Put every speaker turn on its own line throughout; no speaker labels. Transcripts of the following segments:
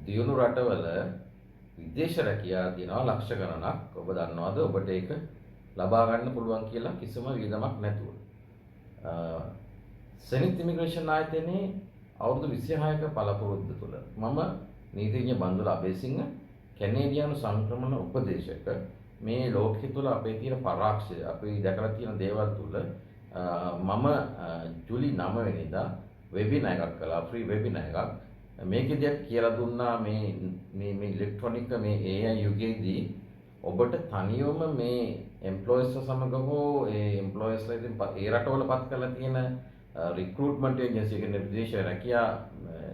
දියුණු රටවල විදේශ රැකියා තියෙනවා ලක්ෂ ගණනක්. ඔබ දන්නවද? ඔබට ඒක ලබා ගන්න පුළුවන් කියලා කිසිම වියදමක් නැතුව. සෙනිත් ඉමිග්‍රේෂන් ආයතනයේ අවුරුදු 26ක පළපුරුද්ද තුළ මම නීතිඥ බන්දුල අබේසිංහ කැනේඩියානු සංක්‍රමණ උපදේශක මේ ලෝකෙ තුළ අපේ තියෙන පරාක්ෂය අපි දැකලා තියෙන දේවල් තුළ මම ජූලි 9 වෙනිදා වෙබිනා එකක් කළා ෆ්‍රී වෙබිනා එකක් මේකෙදී කියලා දුන්නා මේ ඉලෙක්ට්‍රොනික මේ AI යුගයේදී ඔබට තනියම මේ එම්ප්ලොයිස්ලා සමග හෝ ඒ එම්ප්ලොයිස්ලා ඉතින් ඒ රටවල පත් කරලා තියෙන රික්‍රූට්මන්ට් ඒජන්සි කියන්නේ විදේශ රැකියා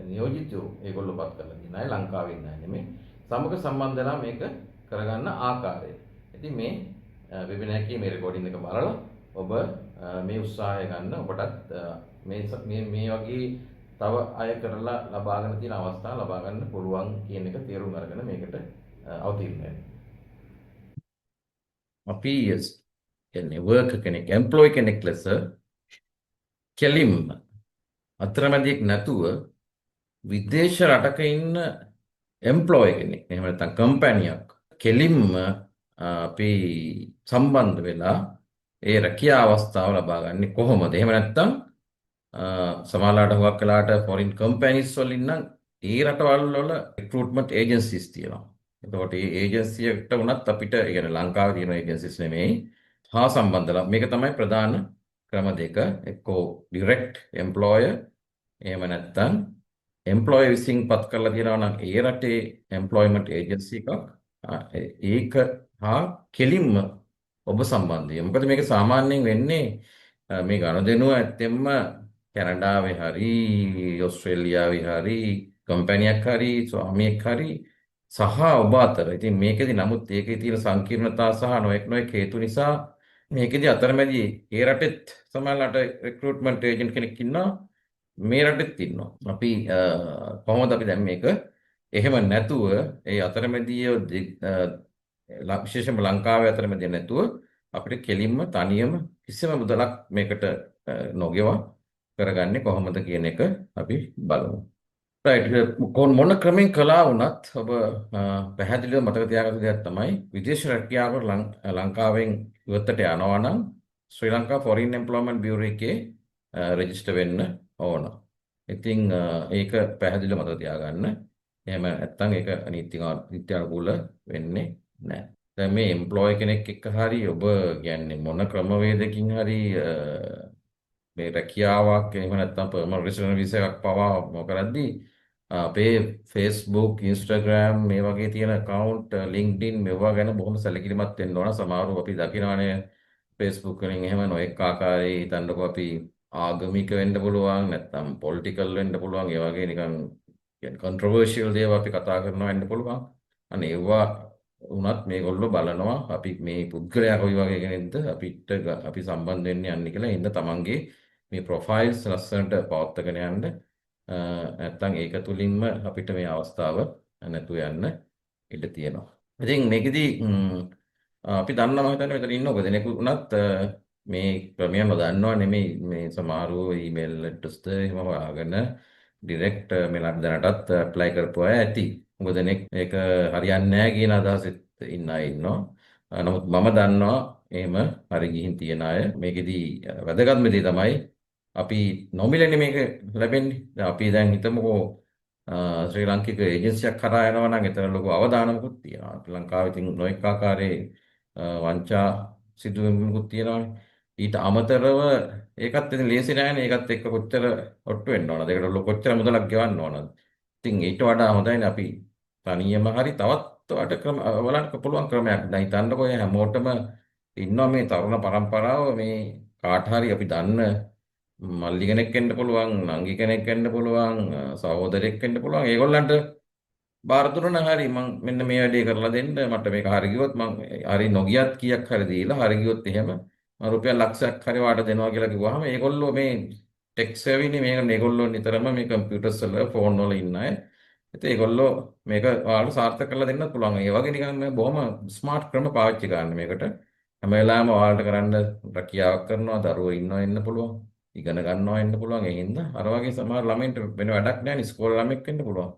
නියෝජිතයෝ ඒගොල්ලෝ පත් කරලා තියෙන අය ලංකාවේ ඉන්න අය නෙමෙයි සමග සම්බන්ධ වෙලා මේක කරගන්න ආකාරය. ඉතින් මේ වෙබිනාර් එකේ මේ රෙකෝඩින් එක බලලා ඔබ මේ උත්සාහය ගන්න ඔබටත් මේ වගේ තව අය කරලා ලබාගෙන තියෙන අවස්ථා ලබා ගන්න පුළුවන් කියන එක තේරුම් අරගෙන මේකට අවතීර්ණ වෙන්න. අපි කියන්නේ වර්කර් කෙනෙක් එම්ප්ලොයි කෙනෙක් ලෙස කෙලින්ම අතරමැදියෙක් නැතුව විදේශ රටක ඉන්න එම්ප්ලොයි කෙනෙක් එහෙම නැත්නම් කම්පැනියක් කෙලින්ම අපි සම්බන්ධ වෙලා ඒ රැකියා අවස්ථාව ලබා ගන්න කොහොමද? එහෙම නැත්නම් සමහරලාට හුඟක් වෙලාට ෆොරින් කම්පැනිස් වලින් නම් ඒ රටවල් වල රික්‍රූට්මන්ට් ඒජන්සිස් තියෙනවා. එතකොට මේ ඒජන්සියට උනත් අපිට يعني ලංකාවේ තියෙන ඒජන්සිස් නෙමෙයි හා සම්බන්ධලා මේක තමයි ප්‍රධාන ක්‍රම දෙක. එක්කෝ ඩිරෙක්ට් එම්ප්ලොයර් එහෙම නැත්නම් එම්ප්ලොයර් විසින් පත් කරලා තියෙනවා නම් ඒ රටේ එම්ප්ලොයිමන්ට් ඒජන්සි එකක් ඒක හා කෙලින්ම ඔබ සම්බන්ධය. මොකද මේක සාමාන්‍යයෙන් වෙන්නේ මේ ගනුදෙනුව ඇත්තෙන්ම කැනඩාවේ හරි ඕස්ට්‍රේලියාවේ හරි කම්පැනියක් හරි ස්වාමියෙක් හරි සහ ඔබ අතර. ඉතින් මේකෙදි නමුත් ඒකේ තියෙන සංකීර්ණතා සහ නොඑක් හේතු නිසා මේකෙදි අතරමැදි ඒ රටෙත් සමහරවිට රික්‍රූට්මන්ට් ඒජන්ට් කෙනෙක් ඉන්නවා මේ රටෙත් ඉන්නවා. අපි කොහොමද අපි දැන් මේක එහෙම නැතුව ඒ අතරමැදිය විශේෂයෙන්ම ලංකාවේ අතරමැදිය නැතුව අපිට කෙලින්ම තනියම කිසිම මුදලක් මේකට නොගෙවා කරගන්නේ කොහොමද කියන එක අපි බලමු. රයිට් මොන ක්‍රමෙන් කළා වුණත් ඔබ පැහැදිලිව මතක තියාගන්න දෙයක් තමයි විදේශ රැකියාව ලංකාවෙන් ඉවතට යනවා නම් ශ්‍රී ලංකා ෆොරින් එම්ප්ලොයිමන්ට් බියුරෝ එකේ රෙජිස්ටර් වෙන්න ඕන. ඉතින් ඒක පැහැදිලිව මතක තියාගන්න. එහෙම නැත්නම් ඒක නීත්‍යානුකූල වෙන්නේ නැහැ. දැන් මේ එම්ප්ලොයි කෙනෙක් එක්ක හරි ඔබ කියන්නේ මොන ක්‍රමවේදකින් හරි මේ රැකියාවක් එහෙම නැත්නම් පර්මනන්ට් රෙසිඩන්ට් වීසා එකක් පවා මොකරද්දී අපේ Facebook Instagram මේ වගේ තියෙන account LinkedIn මේවා ගැන බොහොම සැලකිලිමත් වෙන්න ඕන. සමහරව අපි දකිනවානේ Facebook වලින් එහෙම නොඑක ආකාරයේ හිතන්නකෝ අපි ආගමික වෙන්න පුළුවන් නැත්නම් පොලිටිකල් වෙන්න පුළුවන් ඒ වගේ නිකන් කියන්නේ controversial දේවල් අපි කතා කරනවා වෙන්න පුළුවන්. අනේ ඒවා උනත් මේගොල්ලෝ බලනවා අපි මේ පුද්ගලයා කොයි වගේ කෙනෙක්ද අපිට අපි සම්බන්ධ වෙන්න යන්නේ කියලා. ඉන්න තමන්ගේ මේ ප්‍රොෆයිල්ස් ලස්සනට පවත්වාගෙන යන්න නැත්නම් ඒක තුලින්ම අපිට මේ අවස්ථාව නැතුව යන්න ඉඩ තියෙනවා. ඉතින් මේකෙදි අපි දන්නවා මම හිතන්නේ මෙතන ඉන්න ඔබ දෙනෙකු උනත් මේ ක්‍රමය නොදන්නවා නෙමෙයි මේ සමහරව ඊමේල් ඇඩ්‍රස්ද එහෙම හොයාගෙන ඩිරෙක්ට් මේ දැනටත් ඇප්ලයි කරපු අය ඇති. මොකද මේක හරියන්නේ නැහැ කියන අදහසෙත් ඉන්න අය ඉන්නවා. නමුත් මම දන්නවා එහෙම හරි ගිහින් තියන අය. මේකෙදි වැදගත්ම දේ තමයි අපි නොමිලනේ මේක ලැබෙන්නේ. දැන් අපි දැන් හිතමුකෝ ශ්‍රී ලාංකික ඒජන්සියක් කරා යනවා නම් එතන ලොකු අවදානමකුත් තියෙනවා. ශ්‍රී ලංකාවේ ඉතින් නොඑක ආකාරයේ වංචා සිදුවීම්කුත් තියෙනවානේ. ඊට අමතරව ඒකත් ඉතින් ලේසි නෑනේ. ඒකත් එක්ක කොච්චර ඔට්ටු වෙන්න ඕනද? ඒකට කොච්චර මුදලක් ගෙවන්න ඕනද? ඉතින් ඊට වඩා හොඳයිනේ අපි තනියම හරි තවත් වට ක්‍රම බලන්න පුළුවන් ක්‍රමයක්. දැන් හිතන්නකෝ හැමෝටම ඉන්නවා මේ තරුණ පරම්පරාව මේ කාට හරි අපි දන්න මල්ලි කෙනෙක් වෙන්න පුළුවන්, නංගි කෙනෙක් වෙන්න පුළුවන්, සහෝදරයෙක් වෙන්න පුළුවන්. ඒගොල්ලන්ට බාර දුන්නා හරි මම මෙන්න මේ වැඩේ කරලා දෙන්න මට මේක හරි ගියොත් මම හරි නොගියත් කීයක් හරි දීලා හරි ගියොත් එහෙම මම රුපියල් ලක්ෂයක් හරි වාට දෙනවා කියලා කිව්වහම ඒගොල්ලෝ මේ ටෙක් සේවිනේ මේගොල්ලෝ නිතරම මේ කම්පියුටර්ස් වල ෆෝන් වල ඉන්න අය. ඉතින් ඒගොල්ලෝ මේක ඔයාලට සාර්ථක කරලා දෙන්නත් පුළුවන්. ඒ වගේ නිකන් මේ බොහොම ස්මාර්ට් ක්‍රම පාවිච්චි කරන්න මේකට. හැම වෙලාවෙම ඔයාලට කරන්න රැකියාවක් කරනවා, දරුවෝ ඉන්නවා ඉන්න පුළුවන්. ඉගෙන ගන්නවා ඉන්න පුළුවන්. ඒ හින්දා අර වගේ සමහර ළමයින්ට වෙන වැඩක් නැහැ නේ ඉස්කෝලේ ළමෙක් වෙන්න පුළුවන්.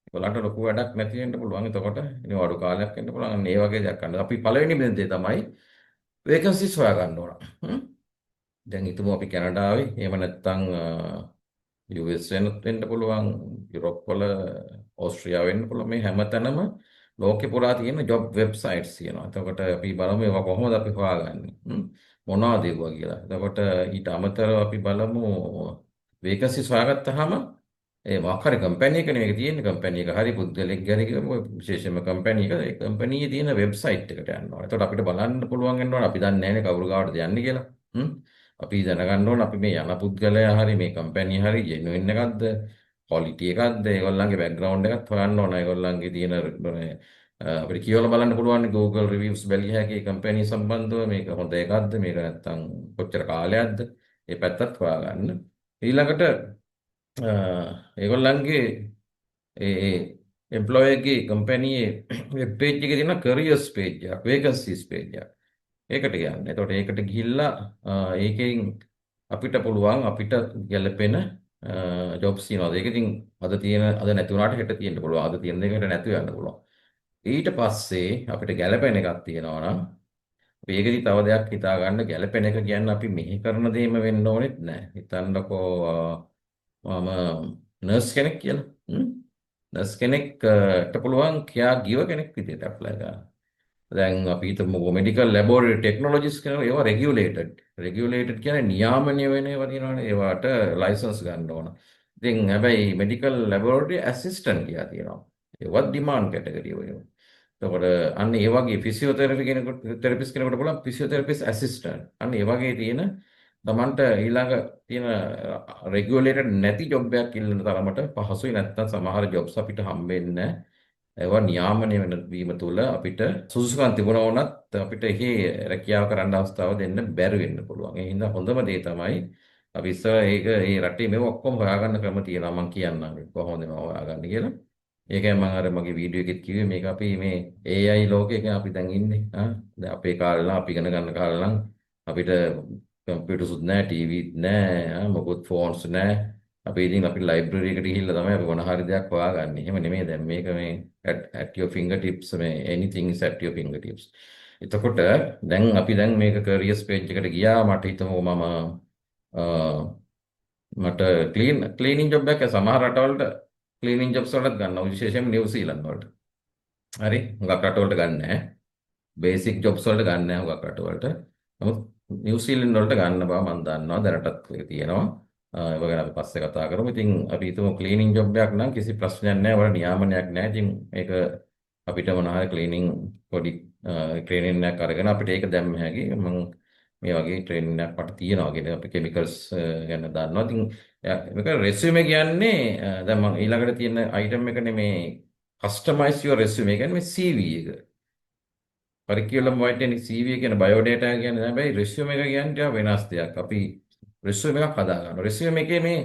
ඒගොල්ලන්ට ලොකු වැඩක් නැති වෙන්න පුළුවන්. එතකොට ඉතින් අඩු කාලයක් වෙන්න පුළුවන්. අන්න ඒ වගේ දෙයක් ගන්න. අපි පළවෙනි දේ තමයි වේකන්සිස් හොයාගන්න ඕන. හ්ම්. දැන් හිතමු අපි කැනඩාවේ එහෙම නැත්නම් US වෙන්න පුළුවන්, යුරෝප් වල ඕස්ට්‍රියාව වෙන්න පුළුවන්. මේ හැමතැනම ලෝකේ පුරා තියෙන ජොබ් වෙබ්සයිට්ස් තියෙනවා. එතකොට අපි බලමු ඒවා කොහොමද අපි හොයාගන්නේ. මොනවද ඒවා කියලා. එතකොට ඊට අමතරව අපි බලමු වේකන්සිස් හොයාගත්තාම ඒ මොකක් හරි කම්පැනි එකනේ මේක තියෙන්නේ. කම්පැනි එක හරි පුද්ගලෙක් ගැන කියමු, විශේෂයෙන්ම කම්පැනි එක ඒ කම්පැනියේ තියෙන වෙබ්සයිට් එකට යන්න ඕනේ. එතකොට අපිට බලන්න පුළුවන් වෙන්න ඕනේ අපි දන්නේ නැහැනේ කවුරු ගාවටද යන්නේ කියලා. හ්ම්. අපි දැනගන්න ඕන අපි මේ යන පුද්ගලයා හරි මේ කම්පැනි හරි ජෙනුයින් එකක්ද, ක්වොලිටි එකක්ද, ඒගොල්ලන්ගේ බෑග්ග්‍රවුන්ඩ් එකත් හොයන්න ඕන. ඒගොල්ලන්ගේ තියෙන අපිට කියවලා බලන්න පුළුවන් Google reviews බැලිය හැකි කම්පැනි සම්බන්ධව මේක හොඳ එකක්ද, මේක නැත්තම් කොච්චර කාලයක්ද, ඒ පැත්තත් හොයාගන්න. ඊළඟට ඒගොල්ලන්ගේ ඒ එම්ප්ලොයර්ගේ කම්පැනියේ වෙබ් පේජ් එකේ තියෙන කැරියර්ස් පේජ් එකක්, වේකන්සීස් පේජ් එකක්. ඒකට යන්න. එතකොට ඒකට ගිහිල්ලා ඒකෙන් අපිට පුළුවන් අපිට ගැළපෙන ජොබ්ස් තියෙනවා. ඒක ඉතින් අද තියෙන අද නැති වුණාට හෙට තියෙන්න පුළුවන්. අද තියෙන දෙයකට නැති වෙන්න පුළුවන්. ඊට පස්සේ අපිට ගැළපෙන එකක් තියෙනවා නම් අපි ඒකෙදි තව දෙයක් හිතා ගන්න. ගැළපෙන එක කියන්නේ අපි මෙහි කරන දේම වෙන්න ඕනෙත් නෑ. හිතන්නකෝ මම නර්ස් කෙනෙක් කියලා. නර්ස් කෙනෙක්ට පුළුවන් කියා ගිව කෙනෙක් විදිහට ඇප්ලයි කරන්න. දැන් අපි හිතමු මෙඩිකල් ලැබොරටරි ටෙක්නොලොජිස් කියන ඒවා රෙගියුලේටඩ්. රෙගියුලේටඩ් කියන්නේ නියාමනය වෙන ඒවා තියෙනවානේ. ඒවට ලයිසන්ස් ගන්න ඕන. ඉතින් හැබැයි මෙඩිකල් ලැබොරටරි ඇසිස්ටන්ට් කියලා තියෙනවා. ඒවත් ඩිමාන්ඩ් කැටගරි වල. එතකොට අන්න ඒ වගේ ෆිසියෝതെරපි කෙනෙකුට තෙරපිස්ට් කෙනෙකුට බලන්න ෆිසියෝതെරපිස්ට් ඇසිස්ටන්ට්. අන්න ඒ වගේ තියෙන තමන්ට ඊළඟ තියෙන රෙගියුලේටඩ් නැති ජොබ් එකක් ඉල්ලන තරමට පහසුයි. නැත්තම් සමහර ජොබ්ස් අපිට හම්බෙන්නේ නැහැ. ඒවා නියාමනය වෙන වීම තුළ අපිට සුදුසුකම් තිබුණා වුණත් අපිට එහි රැකියාව කරන්න අවස්ථාව දෙන්න බැරි වෙන්න පුළුවන්. ඒ හින්දා හොඳම දේ තමයි අපි ඉස්සර ඒක ඒ රටේ මේව ඔක්කොම හොයාගන්න ක්‍රම තියෙනවා. මම කියන්නම් කොහොමද මේව හොයාගන්නේ කියලා. ඒකයි මම අර මගේ වීඩියෝ එකෙත් කිව්වේ මේක අපි මේ AI ලෝකයක අපි දැන් ඉන්නේ. දැන් අපේ කාලේ නම් අපි ඉගෙන ගන්න කාලේ නම් අපිට කම්පියුටර්ස් නැහැ, ටීවීත් නැහැ, මොකුත් ෆෝන්ස් නැහැ. අපි ඉතින් අපි ලයිබ්‍රරි එකට ගිහිල්ලා තමයි අපි මොන හරි දෙයක් හොයාගන්නේ. එහෙම නෙමෙයි දැන් මේක මේ at your fingertips මේ anything is at your fingertips. එතකොට දැන් මේක careers page එකට ගියා මට හිතමු මට ක්ලීනින් ජොබ් එකක් සමහර රටවලට ක්ලීනින් ජොබ්ස් වලට ගන්නවා විශේෂයෙන්ම නිව්සීලන්ත වලට. හරි හුඟක් රටවලට ගන්න නැහැ. බේසික් ජොබ්ස් වලට ගන්න නැහැ හුඟක් රටවලට. නමුත් නිව්සීලන්ත වලට ගන්න බව මම දන්නවා දැනටත් තියෙනවා. ඒක ගැන අපි පස්සේ කතා කරමු. ඉතින් අපි හිතමු ක්ලීනින් ජොබ් එකක් නම් කිසි ප්‍රශ්නයක් නැහැ. වල නියාමනයක් නැහැ. ඉතින් මේක අපිට මොනවා ක්ලීනින් පොඩි ට්‍රේනින් එකක් අරගෙන අපිට ඒක දැම්ම හැකි. මම මේ වගේ ට්‍රේනින් එකක් මට තියෙනවා. කියන්නේ අපි කෙමිකල්ස් ගැන දන්නවා. ඉතින් මේක රෙස්යුමේ කියන්නේ දැන් මම ඊළඟට තියෙන අයිටම් එකනේ මේ කස්ටමයිස් යුවර් රෙස්යුමේ කියන්නේ මේ CV එක. කරිකියුලම් වයිටෙන් CV කියන බයෝඩේටා කියන්නේ හැබැයි රෙස්යුම් එක කියන්නේ වෙනස් දෙයක්. අපි රෙස්යුම් එකක් හදා ගන්නවා. රෙස්යුම් එකේ මේ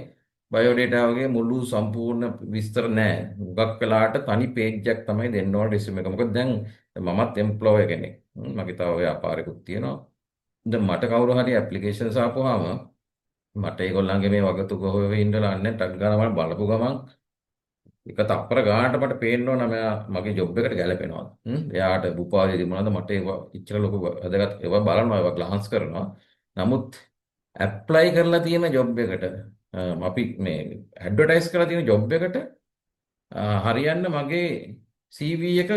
බයෝඩේටා වගේ මුළු සම්පූර්ණ විස්තර නැහැ. හුඟක් වෙලාවට තනි පේජ් එකක් තමයි දෙන්න ඕන රෙස්යුම් එක. මොකද දැන් මමත් එම්ප්ලොයර් කෙනෙක්. මගේ තව ව්‍යාපාරිකුත් තියෙනවා. දැන් මට කවුරු හරි ඇප්ලිකේෂන්ස් ආපුවාම මට ඒගොල්ලන්ගේ මේ වගතුග හොය ඉඳලා අන්නේ ටක් ගාලා මම බලපු ගමන් එක තප්පර ගානට මට පේන්න ඕන මෙයා මගේ ජොබ් එකට ගැලපෙනවද? එයාට උපාධිය තිබුණාද? මට ඒවා ඉච්චර ලොකු වැදගත් ඒවා බලනවා ඒවා ග්ලාන්ස් කරනවා. නමුත් ඇප්ලයි කරලා තියෙන ජොබ් එකට අපි මේ ඇඩ්වර්ටයිස් කරලා තියෙන ජොබ් එකට හරියන්න මගේ CV එක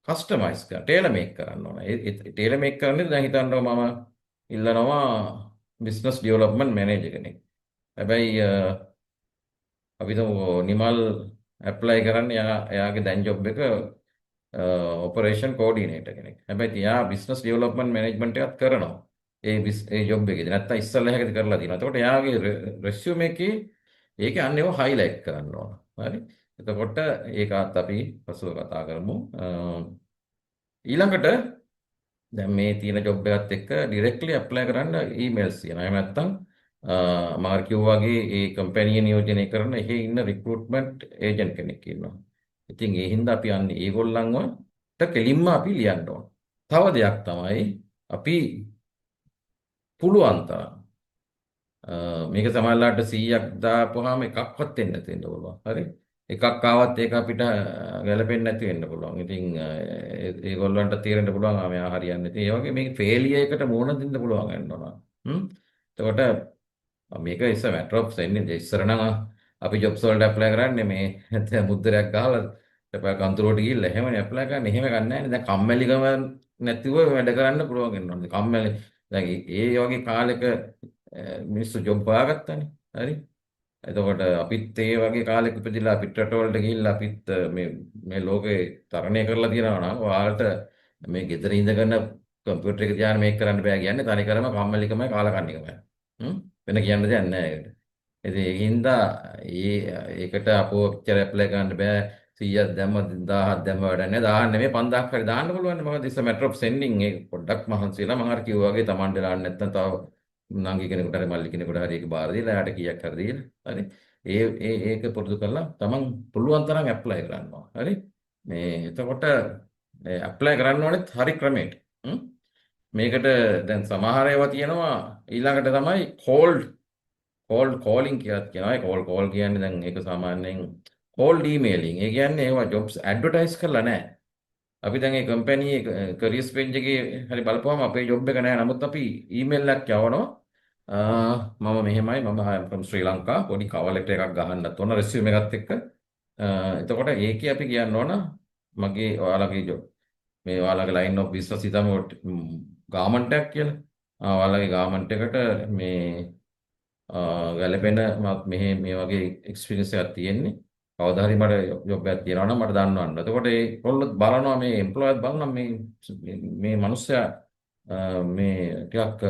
කස්ටමයිස් කරලා ටේලර් මේක් කරන්න ඕන. ඒ ටේලර් මේක් කරන්නේ දැන් හිතන්නවා මම ඉල්ලනවා බිස්නස් ඩෙවලොප්මන්ට් මැනේජර් කෙනෙක්. හැබැයි අපි නිමල් ඇප්ලයි කරන්න එයාගේ දැන් ජොබ් එක ඔපරේෂන් කෝඩිනේටර් කෙනෙක්. හැබැයි එයා බිස්නස් ඩෙවලොප්මන්ට් මැනේජ්මන්ට් එකක් කරනවා. ඒ ජොබ් එකේදී නැත්තම් ඉස්සල්ලා හැකද කරලා තියෙනවා. එතකොට එයාගේ රෙස්යුම් එකේ ඒක අන්නේව හයිලයිට් කරන්න ඕන. හරි. එතකොට ඒකත් අපි පසුව කතා කරමු. ඊළඟට දැන් මේ තියෙන ජොබ් එකත් එක්ක ඩිරෙක්ට්ලි ඇප්ලයි කරන්න ඊමේල්ස් තියෙනවා. එහෙම නැත්තම් මම කිව්වාගේ ඒ කම්පැනි නියෝජනය කරන එහි ඉන්න රික්‍රූට්මන්ට් ඒජන්ට් කෙනෙක් ඉන්නවා. ඉතින් ඒ හින්දා අපි යන්නේ ඒගොල්ලන්වට කෙලින්ම අපි ලියන්න ඕන. තව දෙයක් තමයි අපි පුළුවන් තරම් මේක සමහරවිට 100ක් දාපුවාම එකක්වත් එන්නේ නැති වෙන්න පුළුවන්. හරි. එකක් ආවත් ඒක අපිට ගැලපෙන්නේ නැති වෙන්න පුළුවන්. ඉතින් ඒගොල්ලන්ට තීරෙන්න පුළුවන් මෙයා හරියන්නේ නැති. ඒ වගේ මේ ෆේලියර් එකට මුහුණ දෙන්න පුළුවන් වෙනවා. එතකොට මේක ඉස්ස මැටර් ඔෆ් සෙන්නේ ඉස්සර නම් අපි ජොබ්ස් වලට ඇප්ලයි කරන්නේ මේ මුද්දරයක් ගහලා ඊපස්සේ කන්තරුවට ගිහිල්ලා එහෙමනේ ඇප්ලයි කරන්නේ. එහෙම ගන්න නැහැ නේ. දැන් කම්මැලිකම නැතිව වැඩ කරන්න පුළුවන් වෙනවා. කම්මැලි දැන් ඒ වගේ කාලෙක මිනිස්සු ජොබ් හොයාගත්තානේ. හරි. එතකොට අපිත් ඒ වගේ කාලෙක ඉපදිලා අපිත් රටවලට ගිහිල්ලා අපිත් මේ ලෝකේ තරණය කරලා තියෙනවා නම් ඔයාලට මේ ගෙදර ඉඳගෙන කම්පියුටර් එක තියාගෙන මේක කරන්න බෑ කියන්නේ තනිකරම කම්මැලිකමයි කාලකන්නිකමයි. වෙන කියන්න දෙයක් නැහැ ඒකට. ඉතින් ඒකින්ද ඒකට අපෝ පිටර ඇප්ලයි කරන්න බෑ 100ක් දැම්ම 1000ක් දැම්ම වැඩක් නැහැ 1000 නෙමෙයි 5000ක් හරි දාන්න පුළුවන් නේ මොකද ඉස් මැටර් ඔෆ් සෙන්ඩින් ඒක පොඩ්ඩක් මහන්සි වෙලා මම හරි කිව්වා වගේ Taman දෙලා නැත්නම් තව නංගි කෙනෙකුට හරි මල්ලි කෙනෙකුට හරි ඒක බාර දීලා එයාට කීයක් හරි දීලා හරි ඒක පුරුදු කරලා Taman පුළුවන් තරම් ඇප්ලයි කරනවා හරි මේ එතකොට ඇප්ලයි කරන්න ඕනෙත් හරි ක්‍රමයට මේකට දැන් සමහර ඒවා තියෙනවා ඊළඟට තමයි කෝල්ඩ් කියලා කියනවා. කෝල් කියන්නේ දැන් ඒක සාමාන්‍යයෙන් කෝල්ඩ් ඊමේලින්. ඒ කියන්නේ ඒවා ජොබ්ස් ඇඩ්වර්ටයිස් කරලා නැහැ. අපි දැන් ඒ කම්පැනි කරියර්ස් පේජ් එකේ හරි බලපුවම අපේ ජොබ් එක නැහැ. නමුත් අපි ඊමේල් එකක් යවනවා. මම මෙහෙමයි මම from ශ්‍රී ලංකා පොඩි කවර් ලෙටර් එකක් ගහන්නත් ඕන රෙස්යුම් එකත් එක්ක. එතකොට ඒකේ අපි කියන්න ඕන මගේ ඔයාලගේ ජොබ් මේ ඔයාලගේ ලයින් ඔෆ් බිස්නස් හිතමු ගාමන්ට් එකක් කියලා. ඔයාලගේ ගාමන්ට් එකට මේ ගැලපෙන මෙහි මේ වගේ එක්ස්පීරියන්ස් එකක් තියෙන්නේ. කවදා හරි මට ජොබ් එකක් තියෙනවා නම් මට දන්නවන්න. එතකොට ඒගොල්ලෝ බලනවා මේ එම්ප්ලොයර් බලනවා මේ මිනිස්සයා මේ ටිකක්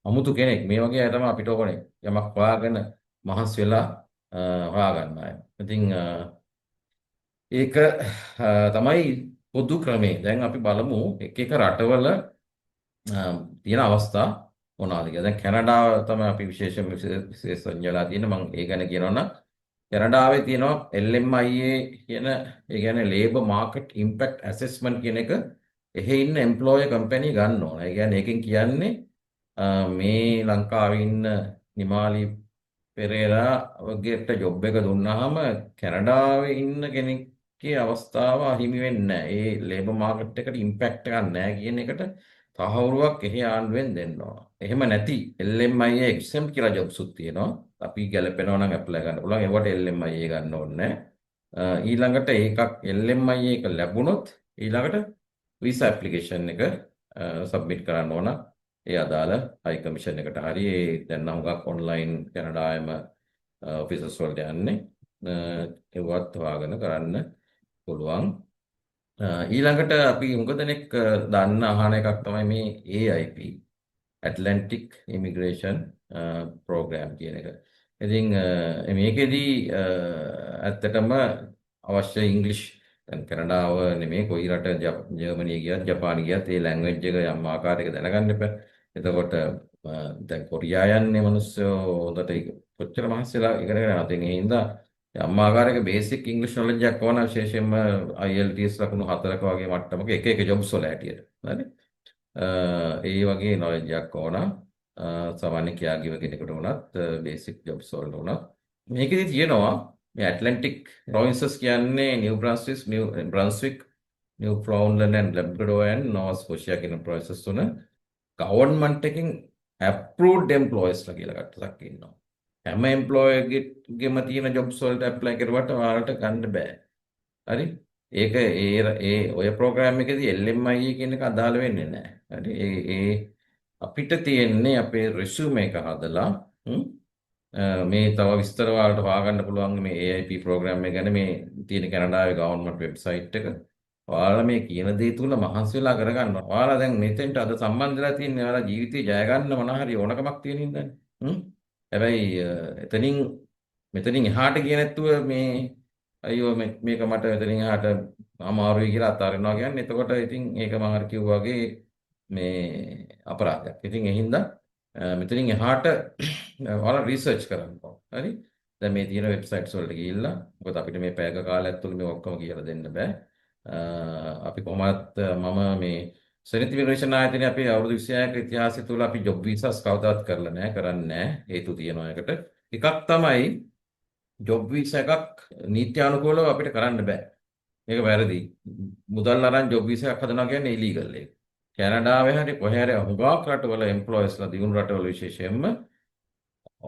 අමුතු කෙනෙක්. මේ වගේ අය තමයි අපිට ඕනේ. යමක් හොයාගෙන මහන්සි වෙලා හොයාගන්න අය. ඉතින් ඒක තමයි පොදු ක්‍රමය. දැන් අපි බලමු එක එක රටවල තියෙන අවස්ථා මොනවාද කියලා. දැන් කැනඩාව තමයි අපි විශේෂඥලා තියෙන මම ඒ ගැන කියනවා නම් කැනඩාවේ තියෙනවා LMIA කියන ඒ කියන්නේ ලේබර් මාකට් ඉම්පැක්ට් ඇසෙස්මන්ට් කියන එක එහෙ ඉන්න එම්ප්ලොයර් කම්පැනි ගන්න ඕන. ඒ කියන්නේ ඒකෙන් කියන්නේ මේ ලංකාවේ ඉන්න නිමාලි පෙරේරා වගේට ජොබ් එක දුන්නාම කැනඩාවේ ඉන්න කෙනෙක්ගේ අවස්ථාව අහිමි වෙන්නේ නැහැ. ඒ ලේබර් මාකට් එකට ඉම්පැක්ට් එකක් නැහැ කියන එකට තහවුරුවක් එහි ආණ්ඩුවෙන් දෙන්න ඕන. එහෙම නැති LMIA exempt කියලා ජොබ්ස් උත් තියෙනවා. අපි ගැලපෙනවා නම් ඇප්ලයි කරන්න පුළුවන්. ඒවට LMIA ගන්න ඕනේ ඊළඟට ඒකක් LMIA එක ලැබුණොත් ඊළඟට වීසා ඇප්ලිකේෂන් එක සබ්මිට් කරන්න ඕන. ඒ අදාළ හයි කමිෂන් එකට හරි ඒ දැන් නම් හුඟක් ඔන්ලයින් කැනඩායම ඔෆිසස් වලට යන්නේ. ඒවත් හොයාගෙන කරන්න පුළුවන්. ඊළඟට අපි හුඟ දෙනෙක් දන්න අහන එකක් තමයි මේ AIP Atlantic Immigration Program කියන එක. ඉතින් මේකෙදී ඇත්තටම අවශ්‍ය ඉංග්‍රීසි දැන් කැනඩාව නෙමෙයි කොයි රට ජර්මනිය ගියත් ජපාන ගියත් ඒ ලැන්ග්වේජ් එක යම් ආකාරයක දැනගන්න එපා. එතකොට දැන් කොරියා යන්නේ මිනිස්සු හොඳට කොච්චර මහන්සිලා ඉගෙන ගන්න. ඉතින් ඒ හින්දා යම් ආකාරයක බේසික් ඉංග්‍රීසි නොලෙජ් එකක් ඕන විශේෂයෙන්ම IELTS ලකුණු 4ක වගේ මට්ටමක එක එක ජොබ්ස් වල හැටියට. හරි. ඒ වගේ නොලෙජ් එකක් ඕන. සාමාන්‍ය කියාගිව කෙනෙකුට උනත් බේසික් ජොබ්ස් වලට උනත් මේකෙදි තියෙනවා මේ ඇට්ලැන්ටික් ප්‍රොවින්සස් කියන්නේ බ්‍රන්ස්වික්, නිව්ෆාන්ඩ්ලන්ඩ් ඇන්ඩ් ලැබ්‍රඩෝර් ඇන්ඩ් නෝවා ස්කෝෂියා කියන ප්‍රොවින්සස් තුන ගවර්න්මන්ට් එකකින් ඇප්‍රූව්ඩ් එම්ප්ලොයර්ස්ලා කියලා කට්ටක් ඉන්නවා. හැම එම්ප්ලොයර්ගෙම තියෙන ජොබ්ස් වලට ඇප්ලයි කරුවට ඔයාලට ගන්න බෑ. හරි? ඒක ඒ ඔය ප්‍රෝග්‍රෑම් එකේදී LMIA කියන එක අදාළ වෙන්නේ නැහැ. හරි? ඒ අපිට තියෙන්නේ අපේ රෙසියුම් එක හදලා මේ තව විස්තර වලට හොයාගන්න පුළුවන් මේ AIP ප්‍රෝග්‍රෑම් එක ගැන මේ තියෙන කැනඩාවේ ගවර්න්මන්ට් වෙබ්සයිට් එක. ඔයාලා මේ කියන දේ තුල මහන්සි වෙලා කරගන්න. ඔයාලා දැන් මෙතෙන්ට අද සම්බන්ධ වෙලා තියෙන්නේ ඔයාලා ජීවිතේ ජය ගන්න මොන හරි ඕනකමක් තියෙන ඉඳන්නේ. හැබැයි මෙතනින් එහාට ගියේ නැතුව මේ අයියෝ මේක මට මෙතනින් එහාට අමාරුයි කියලා අතාරිනවා කියන්නේ. එතකොට ඉතින් ඒක මම අර කිව්වා වගේ මේ අපරාධයක්. ඉතින් ඒ හින්දා මෙතනින් එහාට ඔයාලා රිසර්ච් කරන්න ඕන. හරි? දැන් මේ තියෙන වෙබ්සයිට්ස් වලට ගිහිල්ලා මොකද අපිට මේ පැයක කාලයක් තුල මේ ඔක්කොම කියලා දෙන්න බෑ. අපි කොහොමත් මම මේ සෙනෙත් ඉමිග්‍රේෂන් ආයතනයේ අපි අවුරුදු 26ක ඉතිහාසය තුල අපි ජොබ් වීසාස් කවදාවත් කරලා නැහැ, කරන්නේ නැහැ. හේතු තියෙනවා ඒකට. එකක් තමයි ජොබ් වීසා එකක් නීත්‍යානුකූලව අපිට කරන්න බෑ. මේක වැරදි. මුදල් අරන් ජොබ් වීසා එකක් හදනවා කියන්නේ ඉලීගල් එක. කැනඩාවේ හරි කොහේ හරි හුඟක් රටවල එම්ප්ලොයර්ස්ලා දියුණු රටවල විශේෂයෙන්ම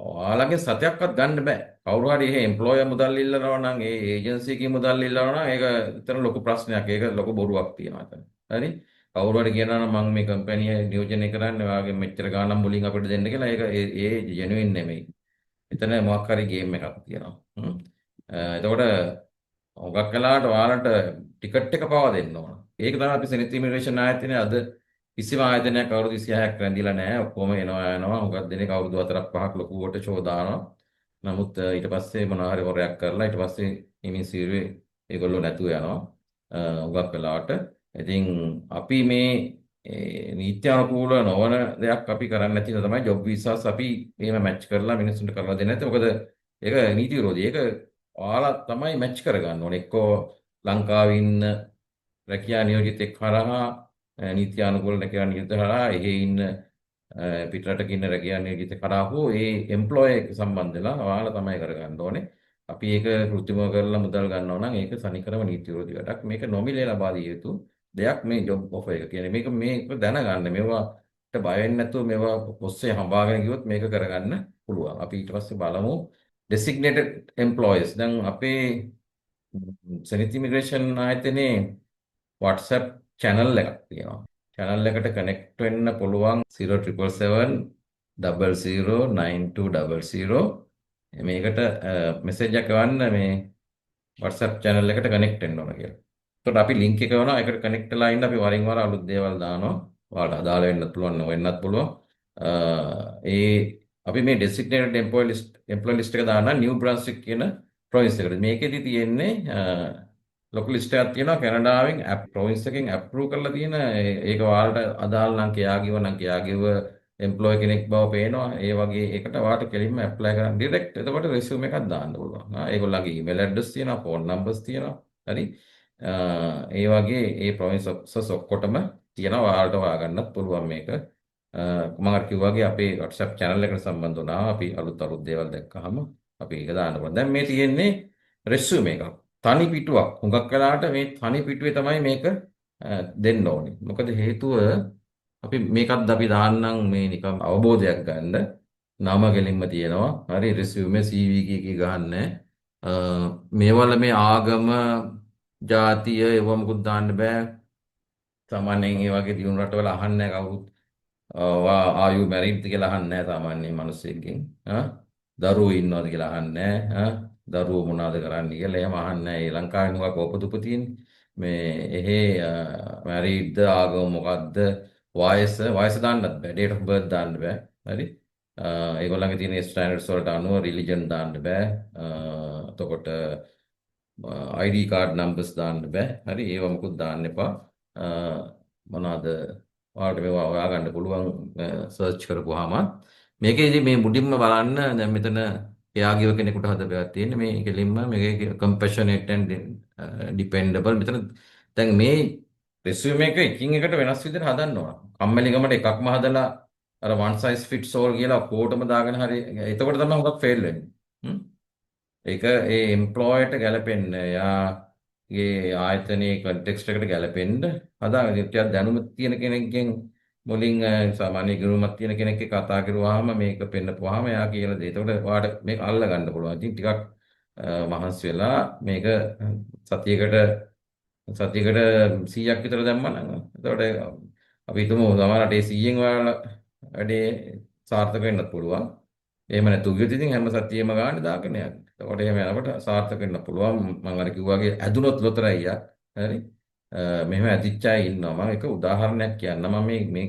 ඔයාලගේ සතයක්වත් ගන්න බෑ. කවුරු හරි එහෙ එම්ප්ලොයර් මුදල් ඉල්ලනවා නම් ඒ ඒජන්සි එකේ මුදල් ඉල්ලනවා නම් ඒක විතර ලොකු ප්‍රශ්නයක්. ඒක ලොකු බොරුවක් තියෙනවා එතන. හරි? කවුරු හරි කියනවා නම් මම මේ කම්පැනි නියෝජනය කරන්නේ ඔයාගේ මෙච්චර ගාණක් මුලින් අපිට දෙන්න කියලා ඒක ඒ ජෙනුයින් නෙමෙයි. එතන මොකක් හරි ගේම් එකක් තියෙනවා. එතකොට හුඟක් වෙලාවට ඔයාලට ටිකට් එක පවා දෙන්න ඕන. ඒක තමයි අපි සෙනෙත් ඉමිග්‍රේෂන් ආයතනයේ අද කිසිම ආයතනයක් අවුරුදු 26ක් රැඳිලා නැහැ. ඔක්කොම එනවා යනවා. හුඟක් දෙනෙක් අවුරුදු 4ක් 5ක් ලොකුවට ෂෝ දානවා. නමුත් ඊට පස්සේ මොනවා හරි හොරයක් කරලා ඊට පස්සේ හිමින් සීරුවේ ඒගොල්ලෝ නැතුව යනවා. හුඟක් වෙලාවට. ඉතින් අපි මේ නීත්‍යානුකූල නොවන දෙයක් අපි කරන්නේ නැති නිසා තමයි ජොබ් වීසාස් අපි එහෙම මැච් කරලා මිනිස්සුන්ට කරලා දෙන්නේ නැත්තේ. මොකද ඒක නීති විරෝධී. ඒක ඔයාලා තමයි මැච් කරගන්න ඕනේ. එක්කෝ ලංකාවේ ඉන්න රැකියා නියෝජිතෙක් හරහා නීත්‍යානුකූල රැකියා නියෝජිත හරහා එහි ඉන්න පිටරටක ඉන්න රැකියා නියෝජිතෙක් හරහා හෝ ඒ එම්ප්ලොයර් එක සම්බන්ධ වෙලා ඔයාලා තමයි කරගන්න ඕනේ. අපි ඒක කෘත්‍රිමව කරලා මුදල් ගන්නවා නම් ඒක සනිකරම නීති විරෝධී වැඩක්. මේක නොමිලේ ලබා දිය යුතු දෙයක් මේ ජොබ් ඔෆර් එක කියන්නේ. මේක දැනගන්න. මේවාට බය වෙන්නේ නැතුව මේවා ඔස්සේ හඹාගෙන ගියොත් මේක කරගන්න පුළුවන්. අපි ඊට පස්සේ බලමු designated employees. දැන් අපේ සෙනෙත් ඉමිග්‍රේෂන් ආයතනයේ WhatsApp channel එකක් තියෙනවා. channel එකට connect වෙන්න පුළුවන් 0777 009200 මේකට message එකක් ගන්න මේ WhatsApp channel එකට connect වෙන්න ඕන කියලා. එතකොට අපි link එක යවනවා. ඒකට connect වෙලා ඉන්න අපි වරින් වර අලුත් දේවල් දානවා. ඔයාලට අදාළ වෙන්නත් පුළුවන් නොවෙන්නත් පුළුවන්. ඒ අපි මේ designated employee list එක දාන්න New Brunswick කියන province එකට. මේකෙදි තියෙන්නේ ලොකු ලිස්ට් එකක් තියෙනවා කැනඩාවෙන් ප්‍රොවින්ස් එකෙන් අප්‍රූව් කරලා තියෙන ඒක ඔයාලට අදාළ නම් කෙයාගිව එම්ප්ලොයි කෙනෙක් බව පේනවා. ඒ වගේ එකට ඔයාලට කෙලින්ම ඇප්ලයි කරන්න ඩිරෙක්ට්. එතකොට රෙසියුම් එකක් දාන්න පුළුවන්. ඒගොල්ලන්ගේ ඊමේල් ඇඩ්‍රස් තියෙනවා, ෆෝන් නම්බර්ස් තියෙනවා. හරි. ඒ වගේ ඒ ප්‍රොවින්ස් ඔෆිසර්ස් ඔක්කොටම තියෙනවා. ඔයාලට හොයාගන්නත් පුළුවන් මේක. මම අර කිව්වාගේ අපේ WhatsApp channel එකට සම්බන්ධ වුණා. අපි අලුත් දේවල් දැක්කහම අපි ඒක දාන්න පුළුවන්. දැන් මේ තියෙන්නේ රෙසියුම් එකක්. තනි පිටුවක්. හුඟක් වෙලාවට මේ තනි පිටුවේ තමයි මේක දෙන්න ඕනේ. මොකද හේතුව අපි මේකත් අපි දාන්නම් මේ නිකම් අවබෝධයක් ගන්න. නම ගෙලින්ම තියෙනවා. හරි රෙසියුමේ CV එකේ ගහන්නේ. මේවල මේ ආගම, ජාතිය ඒව මොකුත් දාන්න බෑ. සාමාන්‍යයෙන් ඒ වගේ දියුණු රටවල අහන්නේ කවුරුත් are you married කියලා අහන්නේ නැහැ සාමාන්‍ය මිනිස්සුන්ගෙන්. දරුවෝ ඉන්නවද කියලා අහන්නේ නැහැ. දරුවෝ මොනවද කරන්නේ කියලා එහෙම අහන්නේ නැහැ. ඒ ලංකාවේ නුගා කෝපදුප තියෙන්නේ. මේ එහෙ මැරීඩ්ද ආගම මොකද්ද වයස දාන්නත් බෑ. date of birth දාන්න බෑ. හරි. ඒගොල්ලන්ගේ තියෙන ස්ටෑන්ඩඩ්ස් වලට අනුව රිලිජන් දාන්න බෑ. එතකොට ID card numbers දාන්න බෑ. හරි. ඒව මොකුත් දාන්න එපා. මොනවාද ඔයාලට මේවා හොයාගන්න පුළුවන් සර්ච් කරපුවාම මේකේදී මේ මුඩින්ම බලන්න දැන් මෙතන එයාගිව කෙනෙකුට හදපයක් තියෙන්නේ මේ කෙලින්ම මේකේ compassionate and dependable මෙතන දැන් මේ resume එක එකින් එකට වෙනස් විදිහට හදන්න ඕන. කම්මැලිකමට එකක්ම හදලා අර one size fits all කියලා කොටම දාගෙන හරි එතකොට තමයි හුඟක් fail වෙන්නේ. ඒක ඒ එම්ප්ලොයර්ට ගැලපෙන්න යාගේ ආයතනයේ කන්ටෙක්ස්ට් එකට ගැලපෙන්න හදාගන්න. ටිකක් දැනුම තියෙන කෙනෙක්ගෙන් මුලින් සාමාන්‍ය ගුරුමත් තියෙන කෙනෙක් එක්ක කතා කරුවාම මේක පෙන්නපුවාම එයා කියලා දෙයි. එතකොට ඔයාලට මේක අල්ල ගන්න පුළුවන්. ඉතින් ටිකක් මහන්සි වෙලා මේක සතියකට 100ක් විතර දැම්මා නම් එතකොට අපි හිතමු සමහරවිට ඒ 100න් ඔයාලා වැඩේ සාර්ථක වෙන්නත් පුළුවන්. එහෙම නැතු ගියොත් ඉතින් හැම සතියෙම ගන්න දාගෙන යන්න. එතකොට එහෙම යනකොට සාර්ථක වෙන්න පුළුවන්. මම අර කිව්වාගේ ඇදුනොත් ලොතරයි යා. හරි. මෙහෙම ඇදිච්ච අය ඉන්නවා. මම එක උදාහරණයක් කියන්නම්. මම මේ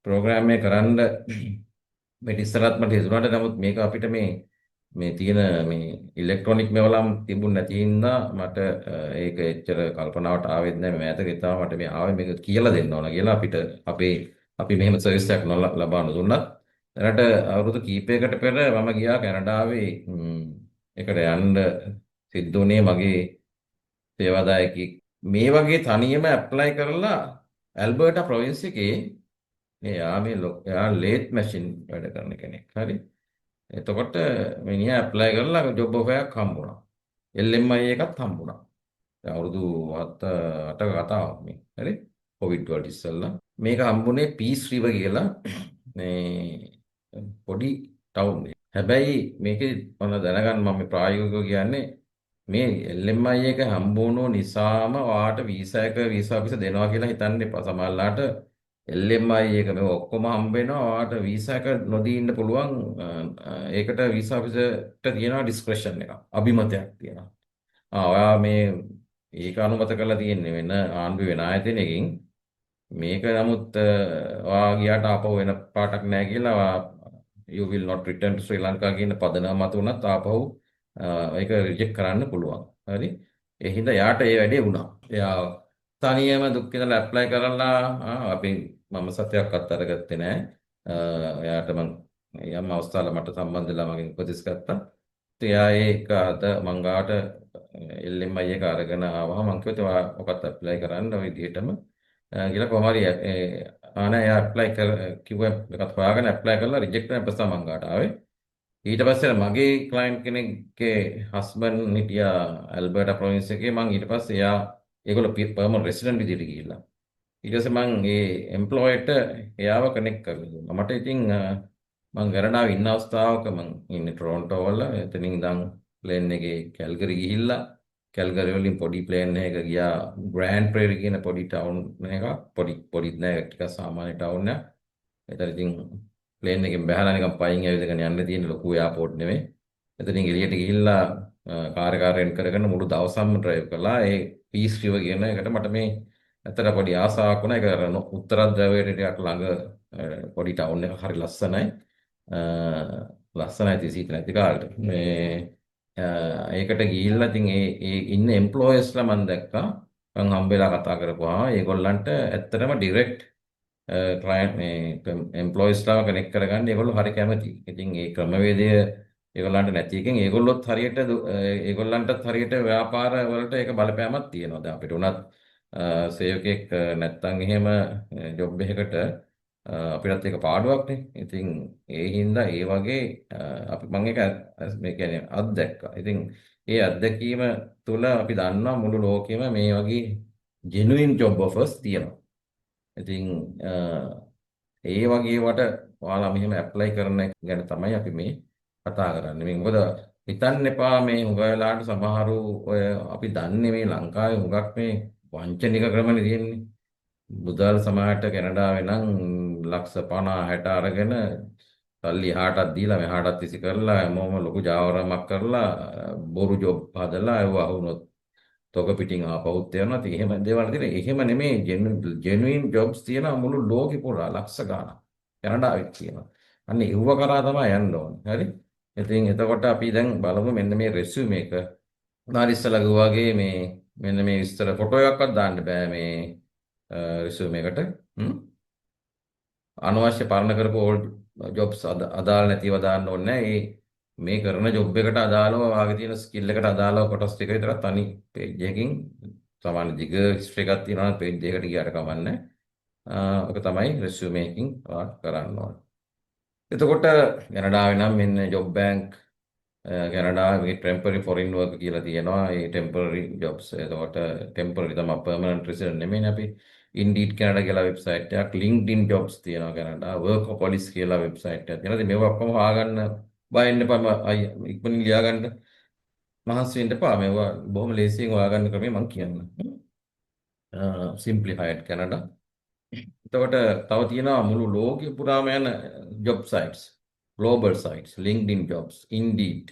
ප්‍රෝග්‍රෑම් එක කරන්න මේ ඉස්සරහත් මට හිතුණාට නමුත් මේක අපිට මේ තියෙන මේ ඉලෙක්ට්‍රොනික මේවලම් තිබුණ නැති හින්දා මට ඒක එච්චර කල්පනාවට ආවෙත් නැහැ. මෑතක ඉතාල මට මේ ආවේ මේක කියලා දෙන්න ඕන කියලා අපිට අපි මෙහෙම සර්විස් එකක් ලබා දුන්නත් දැනට අවුරුදු කීපයකට පෙර මම ගියා කැනඩාවේ ඒකට යන්න සිද්ධ වුණේ මගේ සේවාදායකයෙක් මේ වගේ තනියම ඇප්ලයි කරලා ඇල්බර්ටා ප්‍රොවින්ස් එකේ එයා ලේත් මැෂින් වැඩ කරන කෙනෙක්. හරි. එතකොට මිනිහා ඇප්ලයි කරලා ජොබ් ඔෆර් එකක් හම්බුණා. LMI එකත් හම්බුණා. දැන් අවුරුදු 7 8ක කතාවක් මේ. හරි? කොවිඩ් වලට ඉස්සෙල්ලා. මේක හම්බුනේ පීස් රිවර් කියලා මේ පොඩි ටවුන් එක. හැබැයි මේකේ මම දැනගන්න මම මේ ප්‍රායෝගිකව කියන්නේ මේ LMI එක හම්බුණු නිසාම ඔයාට වීසා ඔෆිස් දෙනවා කියලා හිතන්න එපා. සමහරලාට LMI එක මේ ඔක්කොම හම්බ වෙනවා. ඔයාට වීසා එක නොදී ඉන්න පුළුවන්. ඒකට වීසා ඔෆිසර්ට තියෙනවා ඩිස්ක්‍රෙෂන් එකක්. අභිමතයක් තියෙනවා. ඔයා මේ ඒක අනුමත කරලා තියෙන්නේ වෙන ආණ්ඩුවේ වෙන ආයතනයකින්. මේක නමුත් ඔයා ගියාට ආපහු වෙන පාටක් නැහැ කියලා you will not return to Sri Lanka කියන පදනම මත උනත් ආපහු ඒක රිජෙක්ට් කරන්න පුළුවන්. හරි? ඒ හින්දා යාට ඒ වැඩේ වුණා. එයා තනියම දුක් විඳලා ඇප්ලයි කරලා අපි මම සත්‍යයක්වත් අරගත්තේ නැහැ. එයාට මම යම් අවස්ථාවල මට සම්බන්ධ වෙලා මගෙන් උපදෙස් ගත්තා. ඉතින් එයා ඒක අද මං ගාවට LMI එක අරගෙන ආවම මං කිව්වා ඔකත් ඇප්ලයි කරන්න ඔය විදිහටම කියලා කොහොම හරි ආනේ එයා ඇප්ලයි කිව්වා එකත් හොයාගෙන ඇප්ලයි කරලා රිජෙක්ට් වෙන ප්‍රස්තාව මං ගාවට ආවේ. ඊට පස්සේ මගේ ක්ලයන්ට් කෙනෙක්ගේ හස්බන්ඩ් හිටියා ඇල්බර්ටා ප්‍රොවින්ස් එකේ. මං ඊට පස්සේ ඒගොල්ලෝ පර්මනන්ට් රෙසිඩන්ට් විදිහට ගිහිල්ලා ඊට පස්සේ මං ඒ එම්ප්ලොයර්ට එයාව කනෙක්ට් කරලා දුන්නා. මට ඉතින් මං කැනඩාවේ ඉන්න අවස්ථාවක මං ඉන්නේ ටොරොන්ටෝ වල. එතනින් ඉඳන් ප්ලේන් එකේ කැල්ගරි ගිහිල්ලා කැල්ගරි වලින් පොඩි ප්ලේන් එකක ගියා ග්‍රෑන්ඩ් ප්‍රේරි කියන පොඩි ටවුන් එකක්. පොඩිත් නෑ ටිකක් සාමාන්‍ය ටවුන් එකක්. එතන ඉතින් ප්ලේන් එකෙන් බහලා නිකන් පයින් ඇවිදගෙන යන්න තියෙන ලොකු එයාපෝට් නෙමෙයි. එතනින් එළියට ගිහිල්ලා කාර් එක රෙන්ට් කරගෙන මුළු දවසම ඩ්‍රයිව් කළා. ඒ පීස් රිවර් කියන එකට මට මේ ඇත්තට පොඩි ආසාවක් වුණා. ඒක උත්තර ද්‍රවයට ටිකක් ළඟ පොඩි ටවුන් එක හරි ලස්සනයි. ලස්සනයි තිසීත නැති කාලේ. ඒකට ගිහිල්ලා ඉතින් ඒ ඉන්න එම්ප්ලොයර්ස්ලා මම දැක්කා. මම හම්බෙලා කතා කරපුවා. ඒගොල්ලන්ට ඇත්තටම ඩිරෙක්ට් ක්ලයන්ට් මේ එම්ප්ලොයිස්ලාව කනෙක්ට් කරගන්න ඒගොල්ලෝ හරි කැමතියි. ඉතින් ඒ ක්‍රමවේදය ඒගොල්ලන්ට නැති එකෙන් ඒගොල්ලන්ටත් හරියට ව්‍යාපාර වලට ඒක බලපෑමක් තියෙනවා. දැන් අපිට උනත් සේවකෙක් නැත්තම් එහෙම ජොබ් එකකට අපිටත් ඒක පාඩුවක්නේ. ඉතින් ඒ හින්දා ඒ වගේ අපි මම ඒක මේ කියන්නේ අත්දැක්කා. ඉතින් ඒ අත්දැකීම තුළ අපි දන්නවා මුළු ලෝකෙම මේ වගේ ජෙනුයින් ජොබ් ඔෆර්ස් තියෙනවා. ඉතින් ඒ වගේ වට ඔයාලා මෙහෙම ඇප්ලයි කරන එක ගැන තමයි අපි මේ කතා කරන්නේ. මේ මොකද හිතන්න එපා මේ හුඟ වෙලාවට සමහරු ඔය අපි දන්නේ මේ ලංකාවේ හුඟක් මේ වංචනික ක්‍රමනේ තියෙන්නේ. මුදල් සමාජයට කැනඩාවේ නම් ලක්ෂ 50 60 අරගෙන සල්ලි එහාටත් දීලා මෙහාටත් විසි කරලා හැමෝම ලොකු ජාවාරමක් කරලා බොරු ජොබ් හදලා ඒව වුණොත් තොග පිටින් ආපහුත් යනවා. ඉතින් එහෙම දේවල් තියෙන. එහෙම නෙමෙයි ජෙනුයින් ජොබ්ස් තියෙන මුළු ලෝකෙ පුරා ලක්ෂ ගාණක් කැනඩාවෙත් තියෙනවා. අන්න ඒව කරා තමයි යන්න ඕනේ. හරි? ඉතින් එතකොට අපි දැන් බලමු මෙන්න මේ රෙසියුම් එක. නාරිස්සලා වගේ මේ මෙන්න මේ විස්තර ෆොටෝ එකක්වත් දාන්න බෑ මේ රිසියුම් එකට. අනවශ්‍ය පරණ කරපු ඕල්ඩ් ජොබ්ස් අදාළ නැතිව දාන්න ඕනේ නැහැ. මේ කරන ජොබ් එකට අදාළව වාගේ තියෙන ස්කිල් එකට අදාළව කොටස් ටික විතර තනි පේජ් එකකින් සමාන දිග හිස්ටරි එකක් තියෙනවා නම් පේජ් දෙකකට ගියාට කමන්නේ. ඔක තමයි රෙසියුම් එකකින් කරන්න ඕනේ. එතකොට කැනඩාවේ නම් මෙන්න ජොබ් බැංක් කැනඩාවේ ටෙම්පරරි ෆොරින් වර්ක් කියලා තියෙනවා. ඒ ටෙම්පරරි ජොබ්ස්. එතකොට ටෙම්පරරි තමයි පර්මනන්ට් රෙසිඩන්ට් නෙමෙයි අපි. Indeed කැනඩා කියලා වෙබ්සයිට් එකක්, LinkedIn jobs තියෙනවා කැනඩා, Workopolis කියලා වෙබ්සයිට් එකක් තියෙනවා. ඉතින් මේවා ඔක්කොම හොයාගන්න බය වෙන්න එපා. ඉක්මනින් ලියා ගන්න මහන්සි වෙන්න එපා. මේවා බොහොම ලේසියෙන් හොයාගන්න ක්‍රමය මම කියන්නම්. Simplified Canada. එතකොට තව තියෙනවා මුළු ලෝකෙ පුරාම යන job sites, global sites, LinkedIn jobs, Indeed,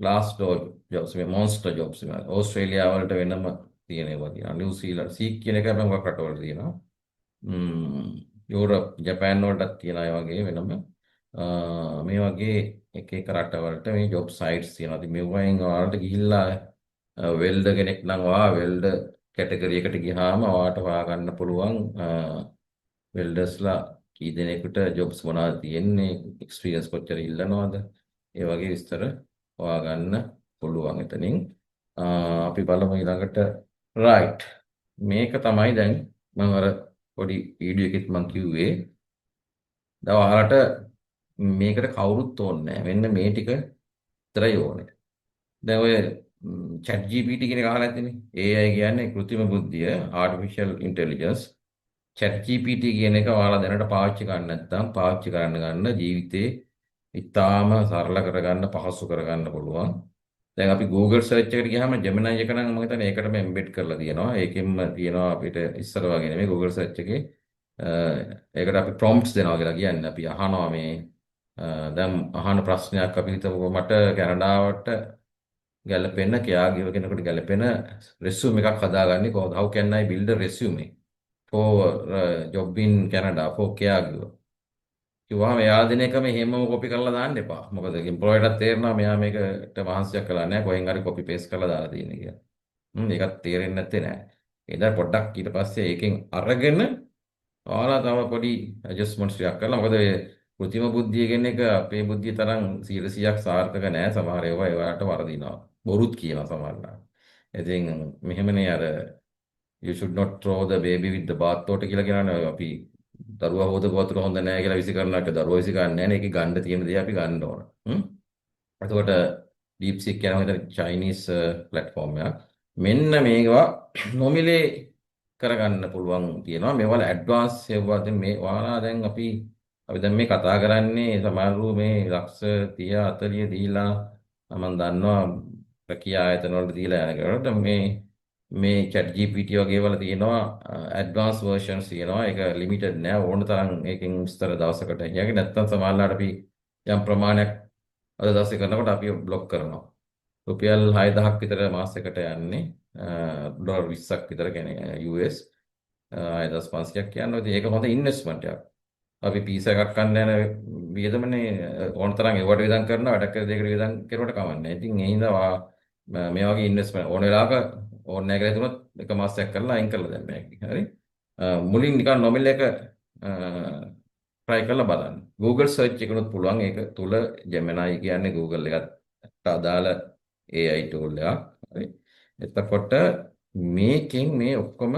Glassdoor jobs, මේ monster jobs මේ ඕස්ට්‍රේලියාව වලට වෙනම තියෙන ඒවා තියෙනවා. නිව්සීලන්ත සීක් කියන එක අපේ මොකක් රටවල තියෙනවා. යුරෝප් ජපාන් වලටත් තියෙනවා ඒ වගේ වෙනම. මේ වගේ එක එක රටවලට මේ ජොබ් සයිට්ස් තියෙනවා. ඉතින් මෙවයින් ඔයාලට ගිහිල්ලා වෙල්ඩර් කෙනෙක් නම් ඔයා වෙල්ඩර් කැටගරි එකට ගියාම ඔයාලට හොයාගන්න පුළුවන් වෙල්ඩර්ස්ලා කී දෙනෙකුට ජොබ්ස් මොනවද තියෙන්නේ, එක්ස්පීරියන්ස් කොච්චර ඉල්ලනවද, ඒ වගේ විස්තර හොයාගන්න පුළුවන් එතනින්. අපි බලමු ඊළඟට right මේක තමයි දැන් මම අර පොඩි වීඩියෝ එකෙත් මම කිව්වේ. දැන් ඔයාලට මේකට කවුරුත් ඕනේ නැහැ. මෙන්න මේ ටික විතරයි ඕනේ. දැන් ඔය chat GPT කියන එක අහලා නැතිනේ. AI කියන්නේ කෘත්‍රිම බුද්ධිය, artificial intelligence. chat GPT කියන එක ඔයාලා දැනට පාවිච්චි කරන්නේ නැත්නම් පාවිච්චි කරන්න ගන්න ජීවිතේ ඉතාම සරල කරගන්න, පහසු කරගන්න පුළුවන්. දැන් අපි Google search එකට ගියාම Gemini එක නම් මම හිතන්නේ ඒකටම embed කරලා තියෙනවා. ඒකෙන්ම තියෙනවා අපිට ඉස්සර වගේ නෙමෙයි Google search එකේ ඒකට අපි prompts දෙනවා කියලා කියන්නේ. අපි අහනවා මේ දැන් අහන ප්‍රශ්නයක් අපි හිතමු මට කැනඩාවට ගැලපෙන කෙයාගිව කෙනෙකුට ගැලපෙන resume එකක් හදාගන්නේ කොහොමද? How can I build a resume for job in Canada for caregiver? කිව්වම එයා දෙන එකම එහෙමම කොපි කරලා දාන්න එපා. මොකද එම්ප්ලොයර්ටත් තේරෙනවා මෙයා මේකට මහන්සියක් කළා නැහැ කොහෙන් හරි කොපි පේස්ට් කරලා දාලා තියෙන කියලා. ඒකත් තේරෙන්නේ නැත්තේ නෑ. ඒදා පොඩ්ඩක් ඊට පස්සේ ඒකෙන් අරගෙන ඔයාලා තව පොඩි ඇඩ්ජස්ට්මන්ට්ස් ටිකක් කරලා මොකද ඒ කෘත්‍රිම බුද්ධිය කියන එක අපේ බුද්ධිය තරම් 100%ක් සාර්ථක නෑ. සමහර ඒවා ඒවට වරදිනවා. බොරුත් කියනවා සමහරවිට. ඉතින් මෙහෙමනේ අර you should not throw the baby with the bath water කියලා කියනවනේ අපි දරුවා හොදපු වතුර හොඳ නැහැ කියලා විසි කරනට දරුවා විසි ගන්න නැහැ නේ. ඒකේ ගන්න තියෙන දේ අපි ගන්න ඕන. එතකොට DeepSeek කියනවා හිතන චයිනීස් ප්ලැට්ෆෝම් එකක්. මෙන්න මේවා නොමිලේ කරගන්න පුළුවන් තියෙනවා. මේවල ඇඩ්වාන්ස් ඒවා මේ ඔයාලා දැන් අපි දැන් මේ කතා කරන්නේ සමහරව මේ ලක්ෂ 30 40 දීලා මම දන්නවා රැකියා ආයතන වලට දීලා යනකොට මේ chat GPT වගේ වල තියෙනවා ඇඩ්වාන්ස් versions තියෙනවා. ඒක ලිමිටඩ් නෑ. ඕන තරම් ඒකෙන් විස්තර දවසකට යන්නේ නැත්නම් සමහරවිට අපි යම් ප්‍රමාණයක් අද දවසේ කරනකොට අපි බ්ලොක් කරනවා. රුපියල් 6000ක් විතර මාසෙකට යන්නේ. ඩොලර් 20ක් විතර කියන්නේ US 6500ක් කියන්නේ. ඉතින් ඒක හොඳ ඉන්වෙස්ට්මන්ට් එකක්. අපි පීසා එකක් ගන්න යන වියදමනේ ඕන තරම් ඒවට වියදම් කරනවා. වැඩක් කර දෙයකට වියදම් කරුවට කමන්නේ. ඉතින් ඒ හින්දා මේ වගේ ඉන්වෙස්ට්මන්ට් ඕන වෙලාවක ඕන නැහැ කියලා හිතුනොත් එක මාසයක් කරලා අයින් කරලා දැම්ම හැකි. හරි. මුලින් නිකන් නොමිල් එක try කරලා බලන්න. Google search එකනොත් පුළුවන් ඒක තුල Gemini කියන්නේ Google එකට අදාළ AI tool එකක්. හරි. එතකොට මේකෙන් මේ ඔක්කොම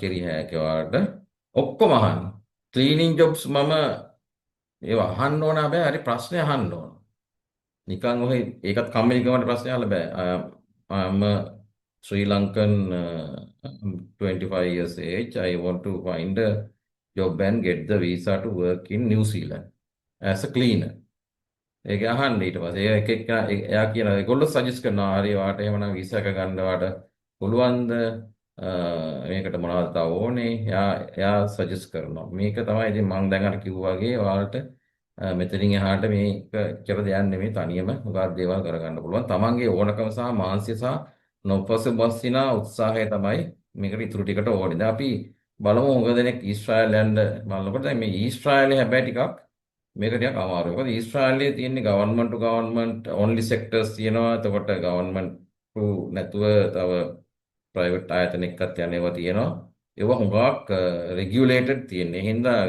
කෙරිය හැකි ඔයාලට ඔක්කොම අහන්න. ක්ලීනින් ජොබ්ස් මම ඒවා අහන්න ඕන හැබැයි හරි ප්‍රශ්නේ අහන්න ඕන. නිකන් ඔහෙ ඒකත් කම්මැලිකමට ප්‍රශ්නේ අහලා බෑ. Sri Lankan 25 years age. I want to find a job and get the visa to work in New Zealand as a cleaner. ඒක අහන්න ඊට පස්සේ එයා කියන ඒගොල්ලෝ සජෙස්ට් කරනවා හරි වාට එහෙමනම් වීසා එක ගන්න වාට පුළුවන්ද මේකට මොනවද තව ඕනේ එයා සජෙස්ට් කරනවා මේක තමයි ඉතින් මම දැන් අර කිව්වා වගේ ඔයාලට මෙතනින් එහාට මේක කියලා දෙයක් නෙමෙයි තනියම මොකක්ද දේවල් කරගන්න පුළුවන් තමන්ගේ ඕනකම සහ මානසික සහ නොපසුබස්සිනා උත්සාහය තමයි මේකට ඉතුරු ටිකට ඕනේ. දැන් අපි බලමු මොකද දෙනෙක් ඊශ්‍රායල් යන්න බලනකොට දැන් මේ ඊශ්‍රායලේ හැබැයි ටිකක් මේක ටිකක් අමාරුයි. මොකද ඊශ්‍රායලයේ තියෙන්නේ ගවර්න්මන්ට් ටු ගවර්න්මන්ට් ඔන්ලි සෙක්ටර්ස් තියෙනවා. එතකොට ගවර්න්මන්ට් ටු නැතුව තව ප්‍රයිවට් ආයතන එක්කත් යන්නේවා තියෙනවා. ඒවා හුඟක් රෙගියුලේටඩ් තියෙන්නේ. හින්දා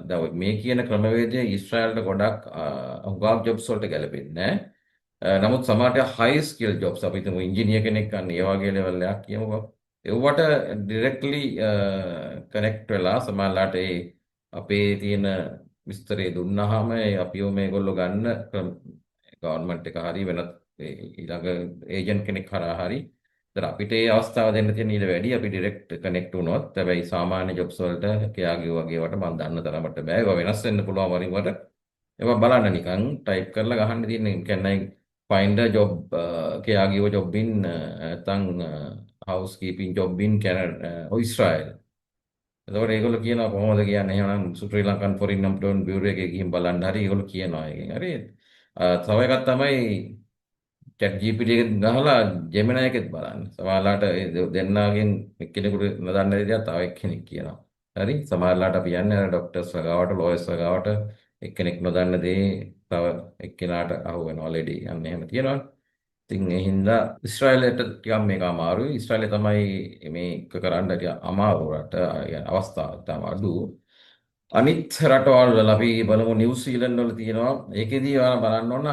දැන් මේ කියන ක්‍රමවේදය ඊශ්‍රායලට ගොඩක් හුඟක් ජොබ්ස් වලට ගැලපෙන්නේ නැහැ. නමුත් සමහරට හයි ස්කිල් ජොබ්ස් අපි හිතමු ඉංජිනේර කෙනෙක් ගන්න ඒ වගේ ලෙවල් එකක් කියමුකෝ. ඒවට ඩිරෙක්ට්ලි කනෙක්ට් වෙලා සමහරලාට ඒ අපේ තියෙන විස්තරේ දුන්නාම අපිව මේගොල්ලෝ ගන්න ගවර්න්මන්ට් එක හරි වෙනත් ඊළඟ ඒජන්ට් කෙනෙක් හරහා හරි ඒතර අපිට ඒ අවස්ථාව දෙන්න තියෙන ඊට වැඩි අපි ඩිරෙක්ට් කනෙක්ට් වුණොත් හැබැයි සාමාන්‍ය ජොබ්ස් වලට කෙයාගේ වගේ වට මම දන්න තරමට බෑ ඒවා වෙනස් වෙන්න පුළුවන් වරින් වර ඒවා බලන්න නිකන් ටයිප් කරලා ගහන්න තියෙන කියන්නේ find a job caregiver job in නැත්නම් housekeeping job in Canada Israel. එතකොට ඒගොල්ලෝ කියනවා කොහොමද කියන්නේ එහෙනම් ශ්‍රී ලංකන් ෆොරින් එම්ප්ලොයමන්ට් බියුරෝ එකේ ගිහින් බලන්න හරි ඒගොල්ලෝ කියනවා ඒකෙන් හරි තව එකක් තමයි chat GPT එකෙන් ගහලා Gemini එකෙත් බලන්න සමහරලාට දෙන්නාගෙන් එක්කෙනෙකුට නොදන්න දෙයක් තව එක්කෙනෙක් කියනවා හරි සමහරලාට අපි යන්නේ අර ડોක්ටර්ස් වගාවට ලෝයර්ස් වගාවට එක්කෙනෙක් නොදන්න දේ තව එක්කෙනාට අහු වෙනවා ලෙඩි යන්න එහෙම කියනවා ඉතින් ඒ හින්දා ඊශ්‍රායලයට ටිකක් මේක අමාරුයි. ඊශ්‍රායලේ තමයි මේක කරන්න ටික අමාරු රට අවස්ථාව තමයි අඩු. අනිත් රටවල් වල අපි බලමු නිව්සීලන්ත වල තියෙනවා. ඒකෙදී ඔයාලා බලන්න ඕන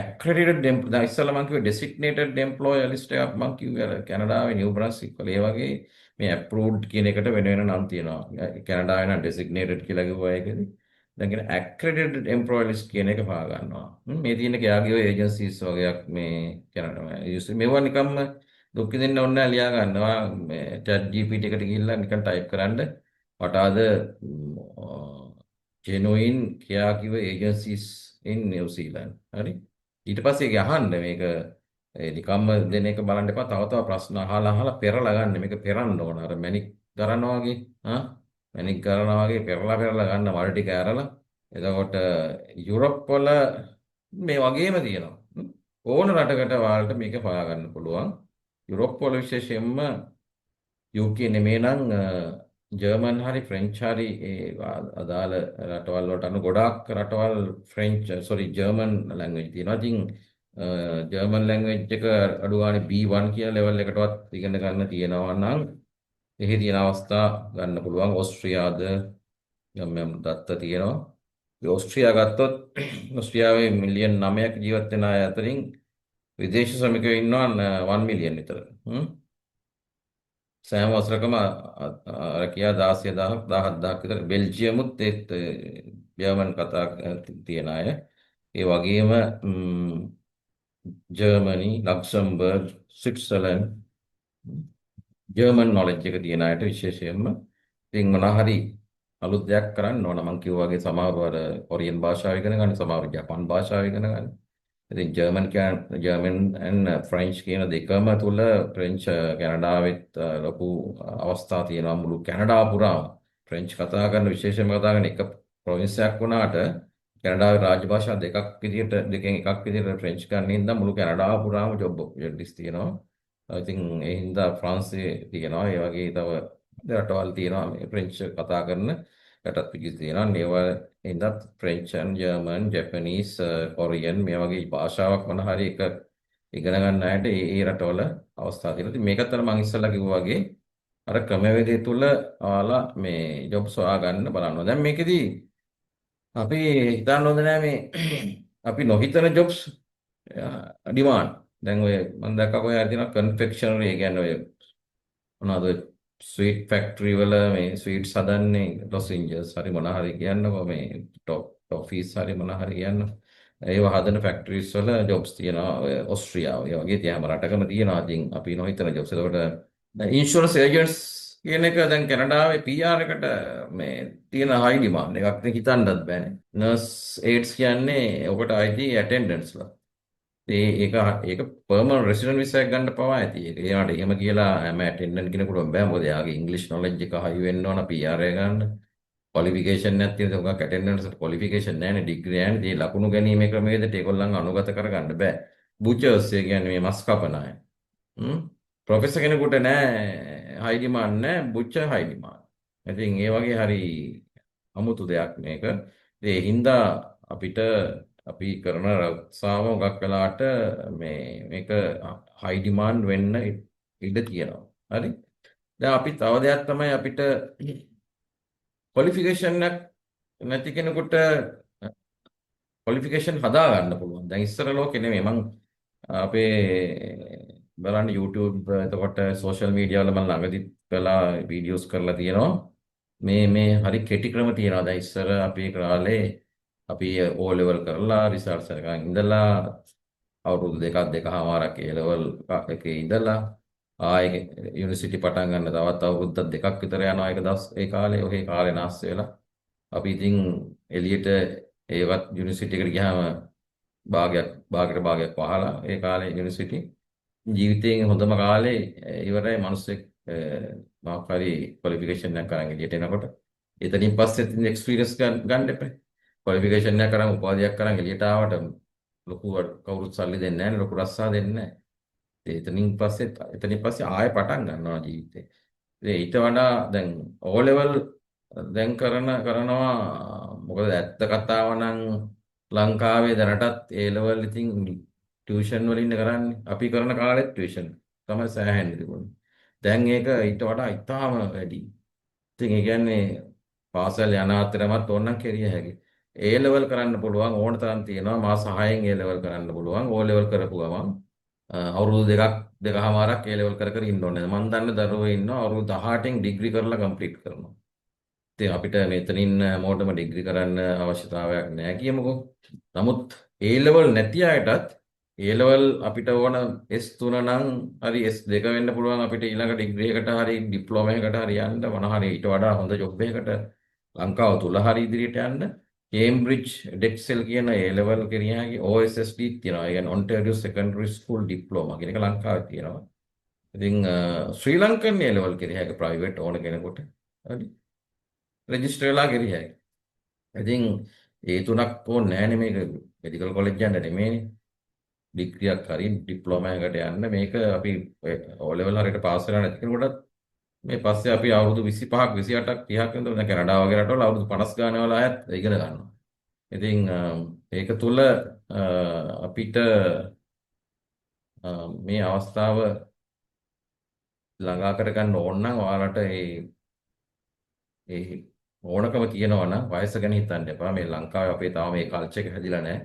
accredited දැන් ඉස්සෙල්ලා මම කිව්වේ designated employer list එකක් මම කිව්වේ අර කැනඩාවේ නිව් බ්‍රන්ස්වික් වල ඒ වගේ මේ approved කියන එකට වෙන වෙන නම් තියෙනවා. කැනඩාවේ නම් designated කියලා කිව්වා ඒකෙදී. දැන් කියන accredited employee list කියන එක පා ගන්නවා. මේ තියෙන කයාගේ ඔය ඒජන්සිස් වගේක් මේ කරනවා. මේවා නිකම්ම දුක් දෙන්න ඕන නැහැ ලියා ගන්නවා. මේ chat GPT එකට ගිහිල්ලා නිකන් ටයිප් කරන්න what are the genuine caregiver agencies in New Zealand. හරි. ඊට පස්සේ ඒක අහන්න මේක නිකම්ම දෙන එක බලන්න එපා. තව තව ප්‍රශ්න අහලා අහලා පෙරලා ගන්න. මේක පෙරන්න ඕන. අර මැණික් කරනවා වගේ. මැණික් කරනවා වගේ පෙරලා පෙරලා ගන්න මල් ටික ඇරලා. එතකොට යුරෝප් වල මේ වගේම තියෙනවා. ඕන රටකට ඔයාලට මේක හොයාගන්න පුළුවන්. යුරෝප් වල විශේෂයෙන්ම UK නෙමෙයි නම් ජර්මන් හරි ෆ්‍රෙන්ච් හරි ඒ අදාළ රටවල් වලට අනුව ගොඩාක් රටවල් ෆ්‍රෙන්ච් ජර්මන් ලැන්ග්වේජ් තියෙනවා. ඉතින් ජර්මන් ලැන්ග්වේජ් එක අඩු ගානේ B1 කියන ලෙවල් එකටවත් ඉගෙන ගන්න තියෙනවා නම් එහි තියෙන අවස්ථා ගන්න පුළුවන්. ඕස්ට්‍රියාද යම් දත්ත තියෙනවා. ඕස්ට්‍රියා ගත්තොත් ඕස්ට්‍රියාවේ මිලියන් 9ක් ජීවත් වෙන අය අතරින් විදේශ ශ්‍රමිකයෝ ඉන්නවා 1 මිලියන් විතර. සෑම වසරකම අර කියා 16000ක් 17000ක් විතර. බෙල්ජියමුත් ඒත් ජර්මන් කතා තියෙන අය. ඒ වගේම ජර්මනි, ලක්සම්බර්ග්, ස්විට්සර්ලන්ඩ් ජර්මන් නොලෙජ් එක තියෙන අයට විශේෂයෙන්ම ඉතින් මොනවා හරි අලුත් දෙයක් කරන්න ඕන. මම කිව්වා වගේ සමහරව අර කොරියන් භාෂාව ඉගෙන ගන්න, සමහරව ජපන් භාෂාව ඉගෙන ගන්න. ඉතින් ජර්මන් and ෆ්‍රෙන්ච් කියන දෙකම තුල ෆ්‍රෙන්ච් කැනඩාවෙත් ලොකු අවස්ථා තියෙනවා. මුළු කැනඩාව පුරාම ෆ්‍රෙන්ච් කතා කරන විශේෂයෙන්ම කතා කරන එක ප්‍රොවින්ස් එකක් වුණාට කැනඩාවේ රාජ්‍ය භාෂා දෙකෙන් එකක් විදිහට ෆ්‍රෙන්ච් ගන්න හින්දා මුළු කැනඩාව පුරාම ජොබ් ඔපර්චුනිටිස් තියෙනවා. ඉතින් ඒ හින්දා ෆ්‍රාන්සයේ තියෙනවා. ඒ වගේ තව රටවල් තියෙනවා මේ ෆ්‍රෙන්ච් කතා කරන රටත් පිටිස් තියෙනවා. ඒවා හින්දා French and German, Japanese, Korean මේ වගේ භාෂාවක් මොන හරි එක ඉගෙන ගන්න අයට ඒ රටවල අවස්ථා තියෙනවා. ඉතින් මේකත් අර මම ඉස්සෙල්ලා කිව්වා වගේ අර ක්‍රමවේදය තුල ඔයාලා මේ ජොබ්ස් හොයා ගන්න බලනවා. දැන් මේකෙදී අපි හිතන්න හොඳ නෑ මේ අපි නොහිතන ජොබ්ස් ඩිමාන්ඩ්. දැන් ඔය මම දැක්කා කොහේ හරි තියෙනවා කන්ෆෙක්ෂනරි, ඒ කියන්නේ ඔය මොනවද ස්වීට් ෆැක්ටරි වල මේ ස්වීට්ස් හදන්නේ ලොස් ඒන්ජල්ස් හරි මොන හරි කියන්නකෝ මේ ටොෆීස් හරි මොන හරි කියන්න. ඒව හදන ෆැක්ටරිස් වල ජොබ්ස් තියෙනවා. ඔය ඕස්ට්‍රියාව ඒ වගේ තියාම රටකම තියෙනවා. ඉතින් අපි නොහිතන ජොබ්ස්. ඒකට ඉන්ෂුරන්ස් ඒජන්ට්ස් කියන එක දැන් කැනඩාවේ PR එකට මේ තියෙන හයි ඩිමාන්ඩ් එකක්. ඉතින් හිතන්නත් බෑනේ. නර්ස් ඒඩ්ස් කියන්නේ ඔකට අයිති ඇටෙන්ඩන්ට්ස්ලා. ඒක පර්මනන්ට් රෙසිඩන්ට් විසා එකක් ගන්න පවා ඇති. ඒක ඒනට එහෙම කියලා හැම ඇටෙන්ඩන්ට් කෙනෙකුටම බෑ. මොකද එයාගේ ඉංග්‍රීසි නොලෙජ් එක හයි වෙන්න ඕන PR එක ගන්න. ක්වොලිෆිකේෂන් එකක් තියෙන උගක් ඇටෙන්ඩන්ට්ස්ට ක්වොලිෆිකේෂන් නැහැනේ, ඩිග්‍රී නැහැනේ. ඒ ලකුණු ගැනීමේ ක්‍රමවේදයට ඒගොල්ලන් අනුගත කරගන්න බෑ. බුචර්ස් ඒ කියන්නේ මේ මස් කපන අය. ප්‍රොෆෙසර් කෙනෙකුට නෑ හයි ඩිමාන්ඩ් නෑ, බුචර් හයි ඩිමාන්ඩ්. ඉතින් ඒ වගේ හරි අමුතු දෙයක් මේක. ඒ හින්දා අපිට අපි කරන රක්ෂාව හුඟක් වෙලාට මේක හයි ඩිමාන්ඩ් වෙන්න ඉඩ තියෙනවා. හරි. දැන් අපි තව දෙයක් තමයි අපිට ක්වොලිෆිකේෂන් එකක් නැති කෙනෙකුට ක්වොලිෆිකේෂන් හදා ගන්න පුළුවන්. දැන් ඉස්සර ලෝකේ නෙමෙයි මං අපේ බලන්න YouTube එතකොට සෝෂල් මීඩියා වල මම ළඟදි කළා වීඩියෝස් කරලා තියෙනවා. මේ හරි කෙටි ක්‍රම තියෙනවා. දැන් ඉස්සර අපි කාලේ අපි O level කරලා රිසර්ච් එකකින් ඉඳලා අවුරුදු දෙකමාරක් A level එකේ ඉඳලා ආයේ යුනිවර්සිටි පටන් ගන්න තවත් අවුරුද්දක් දෙකක් විතර යනවා. ඒ කාලේ ඔහේ කාලේ නාස් වෙලා අපි ඉතින් එළියට ඒවත් යුනිවර්සිටි එකට ගියාම භාගයට වහලා ඒ කාලේ යුනිවර්සිටි ජීවිතයේ හොඳම කාලේ ඉවරයි. මිනිස්සෙක් මාක් හරි ක්වොලිෆිකේෂන් එකක් කරන් එළියට එනකොට එතනින් පස්සේ ඉතින් එක්ස්පීරියන්ස් ගන්න එපා. ක්වොලිෆිකේෂන් එකක් කරන් උපාධියක් කරන් එළියට ආවට ලොකු කවුරුත් සල්ලි දෙන්නේ නැහැ, ලොකු රස්සා දෙන්නේ නැහැ. එතනින් පස්සේ ආයෙ පටන් ගන්නවා ජීවිතේ. ඊට වඩා දැන් O level දැන් කරනවා. මොකද ඇත්ත කතාව නම් ලංකාවේ දැනටත් A level ඉතින් ටියුෂන් වලින් කරන්නේ. අපි කරන කාලෙත් ටියුෂන් තමයි සෑහෙන්න තිබුණේ. දැන් ඒක ඊට වඩා ඉතාම වැඩි. ඉතින් ඒ කියන්නේ පාසල් යන අතරමත් ඕනනම් කෙරිය හැකියි. A level කරන්න පුළුවන් ඕන තරම් තියෙනවා. මාස 6න් A level කරන්න පුළුවන්. O level කරපු ගමන් අවුරුදු දෙකමාරක් A level කර ඉන්න ඕනේ. මම දන්න දරුවෝ ඉන්නවා අවුරුදු 18න් ඩිග්‍රී කරලා කම්ප්ලීට් කරනවා. ඉතින් අපිට මෙතනින් මොකටම ඩිග්‍රී කරන්න අවශ්‍යතාවයක් නැහැ කියමුකෝ. නමුත් A level නැති අයටත් A level අපිට ඕන S3 නම් හරි S2 වෙන්න පුළුවන් අපිට ඊළඟ ඩිග්‍රී එකට හරි ඩිප්ලෝමා එකකට හරි යන්න මොන හරි ඊට වඩා හොඳ ජොබ් එකකට ලංකාව තුල හරි ඉදිරියට යන්න කේම්බ්‍රිජ් ඩෙක්සෙල් කියන A level කිරිය හැකි OSSD තියෙනවා. ඒ කියන්නේ Ontario Secondary School Diploma කියන එක ලංකාවේ තියෙනවා. ඉතින් ශ්‍රී ලංකන් A level කිරිය හැකි ප්‍රයිවට් ඕන කෙනෙකුට හරි රෙජිස්ටර් වෙලා කිරිය හැකි. ඉතින් ඒ තුනක් ඕනේ නැහැ නේ මේක මෙඩිකල් කොලෙජ් යන්න නෙමෙයිනේ. ඩිග්‍රියක් හරි ඩිප්ලෝමා එකකට යන්න මේක අපි O level හරියට පාස් වෙලා නැති කෙනෙකුටත් මේ පස්සේ අපි අවුරුදු 25ක් 28ක් 30ක් වෙනකොට දැන් කැනඩාව වගේ රටවල අවුරුදු 50 ගාන වල අයත් ඉගෙන ගන්නවා. ඉතින් ඒක තුල අපිට මේ අවස්ථාව ළඟා කරගන්න ඕන නම් ඔයාලට ඒ ඕනකම තියෙනවා නම් වයස ගැන හිතන්න එපා. මේ ලංකාවේ අපේ තාම මේ කල්චර් එක හැදිලා නැහැ.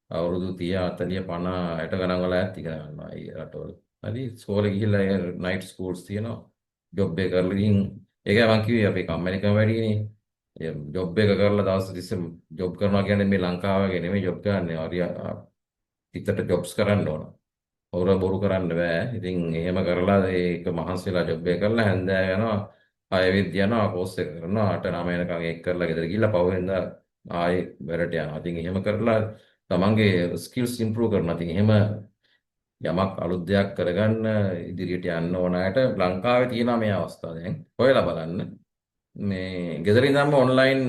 අවුරුදු 30 40 50 60 ගණන් වල අයත් ඉගෙන ගන්නවා ඒ රටවල. හරි ඉස්කෝලේ ගිහිල්ලා නයිට් ස්කූල්ස් තියෙනවා. ජොබ් එක කරලා ගිහින් ඒකයි මං කිව්වේ අපේ කම්මැලිකම වැඩිනේ. ජොබ් එක කරලා දවස් 30 ජොබ් කරනවා කියන්නේ මේ ලංකාව වගේ නෙමෙයි ජොබ් කරන්නේ. හරි හිතට ජොබ්ස් කරන්න ඕන. හොර බොරු කරන්න බෑ. ඉතින් එහෙම කරලා ඒක මහන්සි වෙලා ජොබ් එක කරලා හැන්දෑ යනවා. 6 වෙද්දි යනවා කෝස් එක කරනවා 8 9 වෙනකන් ඒක කරලා ගෙදර ගිහිල්ලා පවෙන්ද ආයේ වැඩට යනවා. ඉතින් එහෙම කරලා තමන්ගේ ස්කිල්ස් ඉම්ප්‍රූව් කරනවා. ඉතින් එහෙම යමක් අලුත් දෙයක් කරගන්න ඉදිරියට යන්න ඕන අයට ලංකාවේ තියෙනවා මේ අවස්ථාව දැන්. හොයලා බලන්න. මේ ගෙදර ඉඳන්ම ඔන්ලයින්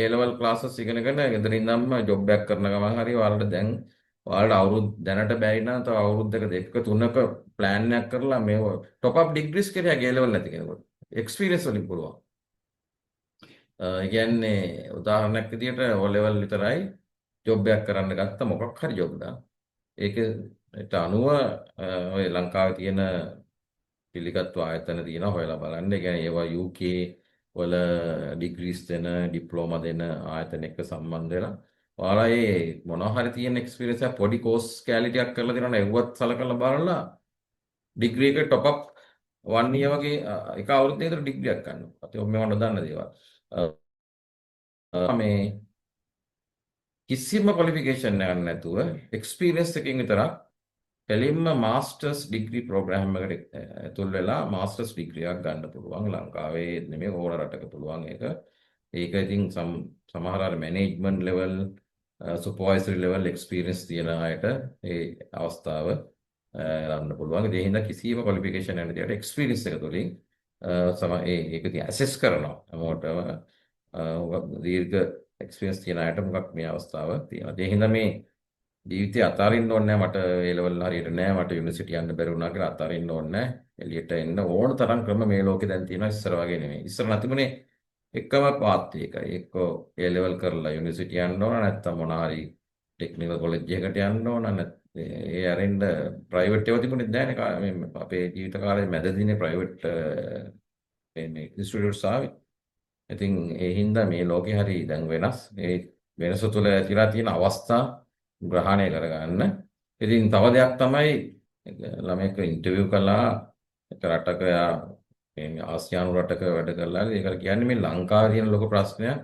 A level classes ඉගෙනගෙන ගෙදර ඉඳන්ම ජොබ් එකක් කරන ගමන් හරි ඔයාලට දැන් ඔයාලට අවුරුදු දැනට බැරි නම් තව අවුරුද්දක දෙකක තුනක ප්ලෑන් එකක් කරලා මේ টොප් අප් ඩිග්‍රීස් කියලා A level නැති කෙනෙකුට එක්ස්පීරියන්ස් වලින් පුළුවන්. ඒ කියන්නේ උදාහරණයක් විදිහට O level විතරයි ජොබ් එකක් කරන්න ගත්ත මොකක් හරි ජොබ් එකක්. ඒකට අනුව ඔය ලංකාවේ තියෙන පිළිගත්තු ආයතන තියෙනවා හොයලා බලන්න. ඒ කියන්නේ ඒවා UK වල ඩිග්‍රීස් දෙන ඩිප්ලෝමා දෙන ආයතන එක්ක සම්බන්ධ වෙලා ඔයාලා ඒ මොනවා හරි තියෙන එක්ස්පීරියන්ස් එක පොඩි කෝස් කැලිටියක් කරලා දෙනවා ඒවත් සලකලා බලලා ඩිග්‍රී එක টොප් අප් 1 year වගේ එක අවුරුද්දකට ඩිග්‍රියක් ගන්නවා. අපි මේව නොදන්න දේවල්. මේ කිසිම ක්වොලිෆිකේෂන් එකක් නැතුව එක්ස්පීරියන්ස් එකකින් විතරක් කෙලින්ම මාස්ටර්ස් ඩිග්‍රී ප්‍රෝග්‍රෑම් එකට ඇතුල් වෙලා මාස්ටර්ස් ඩිග්‍රියක් ගන්න පුළුවන්. ලංකාවේ නෙමෙයි ඕන රටක පුළුවන් ඒක. ඒක ඉතින් සමහර අර මැනේජ්මන්ට් ලෙවල් සුපර්වයිසරි ලෙවල් එක්ස්පීරියන්ස් තියෙන අයට ඒ අවස්ථාව ගන්න පුළුවන්. ඒ හින්දා කිසිම ක්වොලිෆිකේෂන් නැති දෙයට එක්ස්පීරියන්ස් එක තුළින් ඒක ඉතින් ඇසෙස් කරනවා. හැමෝටම දීර්ඝ එක්ස්පීරියන්ස් තියෙන අයට මොකක් මේ අවස්ථාව තියෙනවා. ඒ හින්දා මේ ජීවිතය අතාරින්න ඕනේ නැහැ. මට ඒ ලෙවල් හරියට නැහැ. මට යුනිවර්සිටි යන්න බැරි වුණා කියලා අතාරින්න ඕනේ නැහැ. එළියට එන්න ඕන තරම් ක්‍රම මේ ලෝකේ දැන් තියෙනවා. ඉස්සර වගේ නෙමෙයි. ඉස්සර නැතිමුනේ එකම පාත් එකයි. එක්කෝ ඒ ලෙවල් කරලා යුනිවර්සිටි යන්න ඕන නැත්නම් මොන හරි ටෙක්නිකල් කොලෙජ් එකකට යන්න ඕන නැත්නම් ඒ අරින්න ප්‍රයිවට් ඒවා තිබුණේ නැහැ නේ. අපේ ජීවිත කාලේ මැදදීනේ ප්‍රයිවට් මේ ඉන්ස්ටිටියුට්ස් ආවේ. ඉතින් ඒ හින්දා මේ ලෝකේ හරි දැන් වෙනස්. ඒ වෙනස තුළ ඇතිලා තියෙන අවස්ථා ග්‍රහණය කරගන්න. ඉතින් තව දෙයක් තමයි ළමයෙක් ඉන්ටර්විව් කළා එක රටක මේ ආසියානු රටක වැඩ කරලා ඒකට කියන්නේ මේ ලංකාවේ තියෙන ලොකු ප්‍රශ්නයක්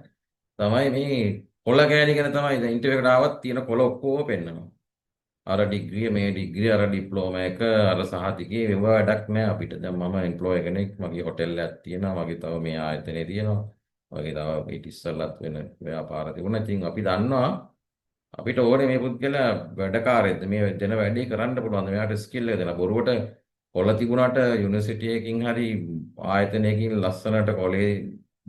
තමයි මේ කොළ කෑලි ගැන තමයි දැන් ඉන්ටර්විව් එකට ආවත් තියෙන කොළ ඔක්කොම පෙන්නනවා. අර ඩිග්‍රිය මේ ඩිග්‍රිය අර ඩිප්ලෝමා එක අර සහතිකේ ඒව වැඩක් නෑ අපිට. දැන් මම එම්ප්ලොයර් කෙනෙක් මගේ හොටෙල් එකක් තියෙනවා. මගේ තව මේ ආයතනය තියෙනවා. වගේ තව ඊට ඉස්සෙල්ලත් වෙන ව්‍යාපාර තිබුණා. ඉතින් අපි දන්නවා අපිට ඕනේ මේ පුද්ගලයා වැඩකාරයෙක්ද මේ දෙන වැඩේ කරන්න පුළුවන්. මෙයාට ස්කිල් එක දෙන බොරුවට කොළ තිබුණාට යුනිවර්සිටි එකකින් හරි ආයතනයකින් ලස්සනට කොලේ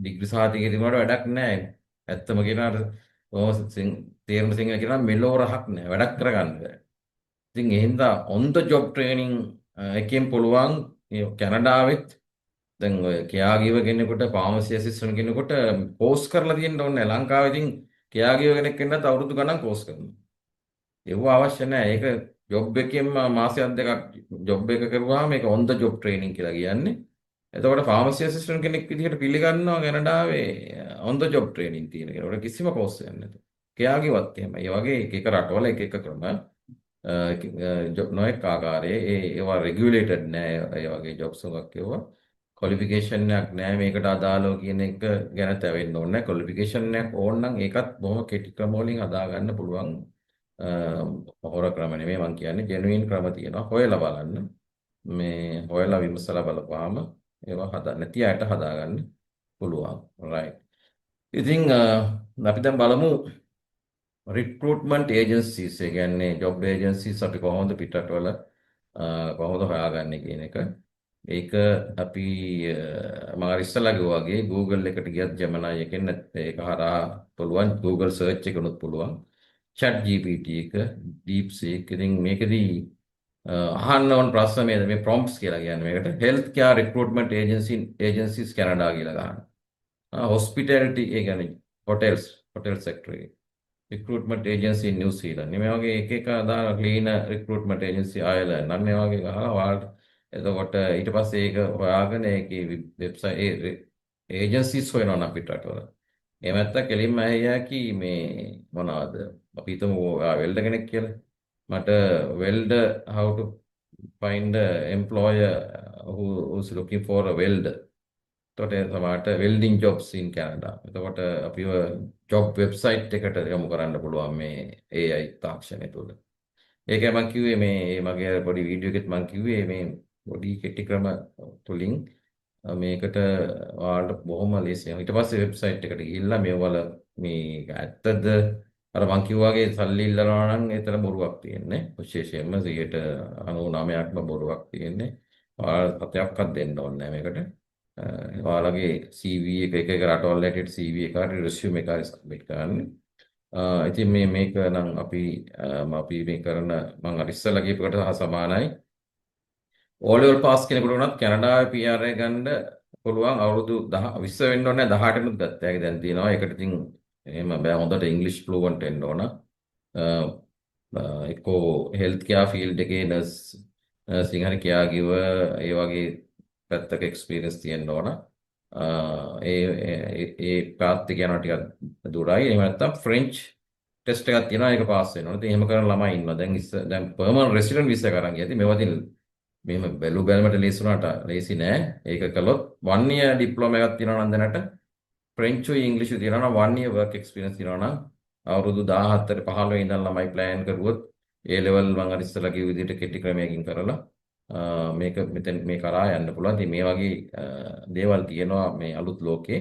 ඩිග්‍රී සහතිකේ තිබුණාට වැඩක් නැහැ. ඇත්තම කියනවාට තේරෙන සිංහල කියනවා මෙලෝ රහක් නැහැ. වැඩක් කරගන්න බෑ. ඉතින් ඒ හින්දා on the job training එකෙන් පුළුවන් කැනඩාවෙත් දැන් ඔය කෙයාගිව කෙනෙකුට ෆාමසි ඇසිස්ටන්ට් කෙනෙකුට කෝස් කරලා තියෙන්න ඕනේ. ලංකාවේ ඉතින් කෙයාගිව කෙනෙක් වෙන්නත් අවුරුදු ගණන් කෝස් කරනවා. ඒව අවශ්‍ය නැහැ. ඒක ජොබ් එකෙන්ම මාසයක් දෙකක් ජොබ් එක කරුවාම ඒක on the job training කියලා කියන්නේ. එතකොට ෆාමසි ඇසිස්ටන්ට් කෙනෙක් විදිහට පිළිගන්නවා කැනඩාවේ on the job training තියෙන කෙනෙකුට කිසිම කෝස් එකක් නැතුව. කෙයාගිවත් එහෙමයි. ඒ වගේ එක එක රටවල එක එක ක්‍රම නොඑක ආකාරයේ ඒවා රෙගියුලේටඩ් නෑ. ඒ වගේ ජොබ්ස් එකක් ඒවා ක්වොලිෆිකේෂන් එකක් නැහැ මේකට අදාළව කියන එක ගැන තැවෙන්න ඕනේ නැහැ. ක්වොලිෆිකේෂන් එකක් ඕන නම් ඒකත් බොහොම කෙටි ක්‍රම වලින් හදාගන්න පුළුවන්. හොර ක්‍රම නෙමෙයි මම කියන්නේ ජෙනුයින් ක්‍රම තියෙනවා. හොයලා බලන්න. මේ හොයලා විමසලා බලපුවාම ඒවා නැති අයට හදාගන්න පුළුවන්. right. ඉතින් අපි දැන් බලමු රික්‍රූට්මන්ට් ඒජන්සිස් ඒ කියන්නේ ජොබ් ඒජන්සිස් අපි කොහොමද පිටරටවල කොහොමද හොයාගන්නේ කියන එක. ඒක අපි මම අර ඉස්සලා කිව්වා වගේ Google එකට ගියත් Gemini එකෙන් ඒක හරහා පුළුවන් Google search එකනොත් පුළුවන්. chat GPT එක DeepSeek ඉතින් මේකදී අහන්න ඕන ප්‍රශ්න මේ prompts කියලා කියන්නේ මේකට health care recruitment agencies Canada කියලා ගන්න. hospitality ඒ කියන්නේ hotel sector එකේ recruitment agency in New Zealand. මේ වගේ එක අදාළ clean recruitment agency Ireland නම් මේ වගේ ගහලා ඔයාලට එතකොට ඊට පස්සේ ඒක හොයාගෙන ඒකේ වෙබ්සයිට් ඒ ඒජන්සිස් හොයනවා නම් පිටරටවල. එහෙම නැත්නම් කෙලින්ම ඇහියාකි මේ මොනවද? අපි හිතමු වෙල්ඩර් කෙනෙක් කියලා. මට welder how to find a employer who's looking for a welder. එතකොට සමහරට welding jobs in Canada. එතකොට අපිව job website එකට යොමු කරන්න පුළුවන් මේ AI තාක්ෂණය තුළ. ඒකයි මම කිව්වේ මේ මගේ පොඩි වීඩියෝ එකෙත් මම කිව්වේ මේ පොඩි කෙටි ක්‍රම තුලින් මේකට ඔයාලට බොහොම ලේසියි. ඊට පස්සේ වෙබ්සයිට් එකට ගිහිල්ලා මේවල මේ ඇත්තද අර මං කිව්වා වගේ සල්ලි ඉල්ලනවා නම් ඒතර බොරුවක් තියෙන්නේ. විශේෂයෙන්ම 99%ක්ම බොරුවක් තියෙන්නේ. ඔයාලා සතයක්වත් දෙන්න ඕනේ නැහැ මේකට. ඔයාලගේ CV එක රටවල් හැටියට CV එක හරි resume එක හරි submit කරන්න. ඉතින් මේක නම් අපි මේ කරන මම අර ඉස්සෙල්ලා කියපු එකට සමානයි. O level pass කෙනෙකුට උනත් කැනඩාවේ PR එක ගන්න පුළුවන් අවුරුදු 20 වෙන්න ඕනේ 18 නුත් ගත්තා. ඒක දැන් තියෙනවා. ඒකට ඉතින් එහෙම බෑ හොඳට ඉංග්‍රීසි ෆ්ලුවන්ට් වෙන්න ඕන. එක්කෝ හෙල්ත් කෙයාර් ෆීල්ඩ් එකේ නර්සින් හරි කෙයාර් ගිවර් ඒ වගේ පැත්තක එක්ස්පීරියන්ස් තියෙන්න ඕන. ඒ පාත් එක යනවා ටිකක් දුරයි. එහෙම නැත්නම් ෆ්‍රෙන්ච් ටෙස්ට් එකක් තියෙනවා ඒක පාස් වෙන්න ඕනේ. ඉතින් එහෙම කරන ළමයි ඉන්නවා. දැන් පර්මනන්ට් රෙසිඩන්ට් විසා කරන් ගියදී මේවා ඉතින් මෙහෙම බැලුමට ලේසි වුණාට ලේසි නෑ. ඒක කළොත් 1 year ඩිප්ලෝමා එකක් තියෙනවා නම් දැනට ෆ්‍රෙන්චුයි ඉංග්‍රීසි තියෙනවා නම් 1 year work experience තියෙනවා නම් අවුරුදු 17 15 ඉඳන් ළමයි ප්ලෑන් කරුවොත් A level මම අර ඉස්සලා කිව්ව විදිහට කෙටි ක්‍රමයකින් කරලා මේ කරා යන්න පුළුවන්. ඉතින් මේ වගේ දේවල් තියෙනවා මේ අලුත් ලෝකේ.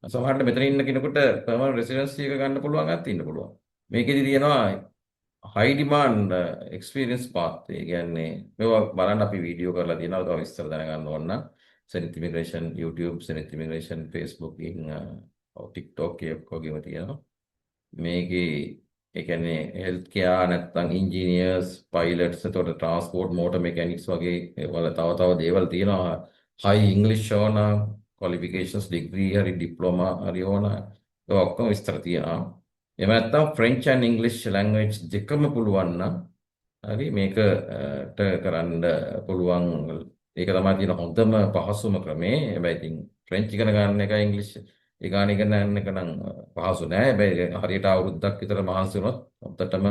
සමහරවිට මෙතන ඉන්න කෙනෙකුට පර්මනන්ට් රෙසිඩෙන්සි එක ගන්න පුළුවන් අත් ඉන්න පුළුවන්. මේකෙදි තියෙනවා high demand experience path. ඒ කියන්නේ මේවා බලන්න අපි වීඩියෝ කරලා තියෙනවා. තව විස්තර දැනගන්න ඕන නම් Zenith Immigration YouTube, Zenith Immigration Facebook, TikTok එකකෝගෙම තියෙනවා. මේකේ ඒ කියන්නේ health care නැත්නම් engineers, pilots, එතකොට transport motor mechanics වගේ වල තව දේවල් තියෙනවා. high English ඕන, qualifications degree හරි diploma හරි ඕන. ඒ ඔක්කොම විස්තර තියෙනවා. එහෙම නැත්නම් French and English language දෙකම පුළුවන් නම් හරි මේකට කරන්න පුළුවන්. ඒක තමයි තියෙන හොඳම පහසුම ක්‍රමේ. හැබැයි ඉතින් ෆ්‍රෙන්ච් ඉගෙන ගන්න එක ඉංග්‍රීසි ඉගෙන ගන්න එක නම් පහසු නෑ. හැබැයි හරියට අවුරුද්දක් විතර මහන්සි වුණොත් හොඳටම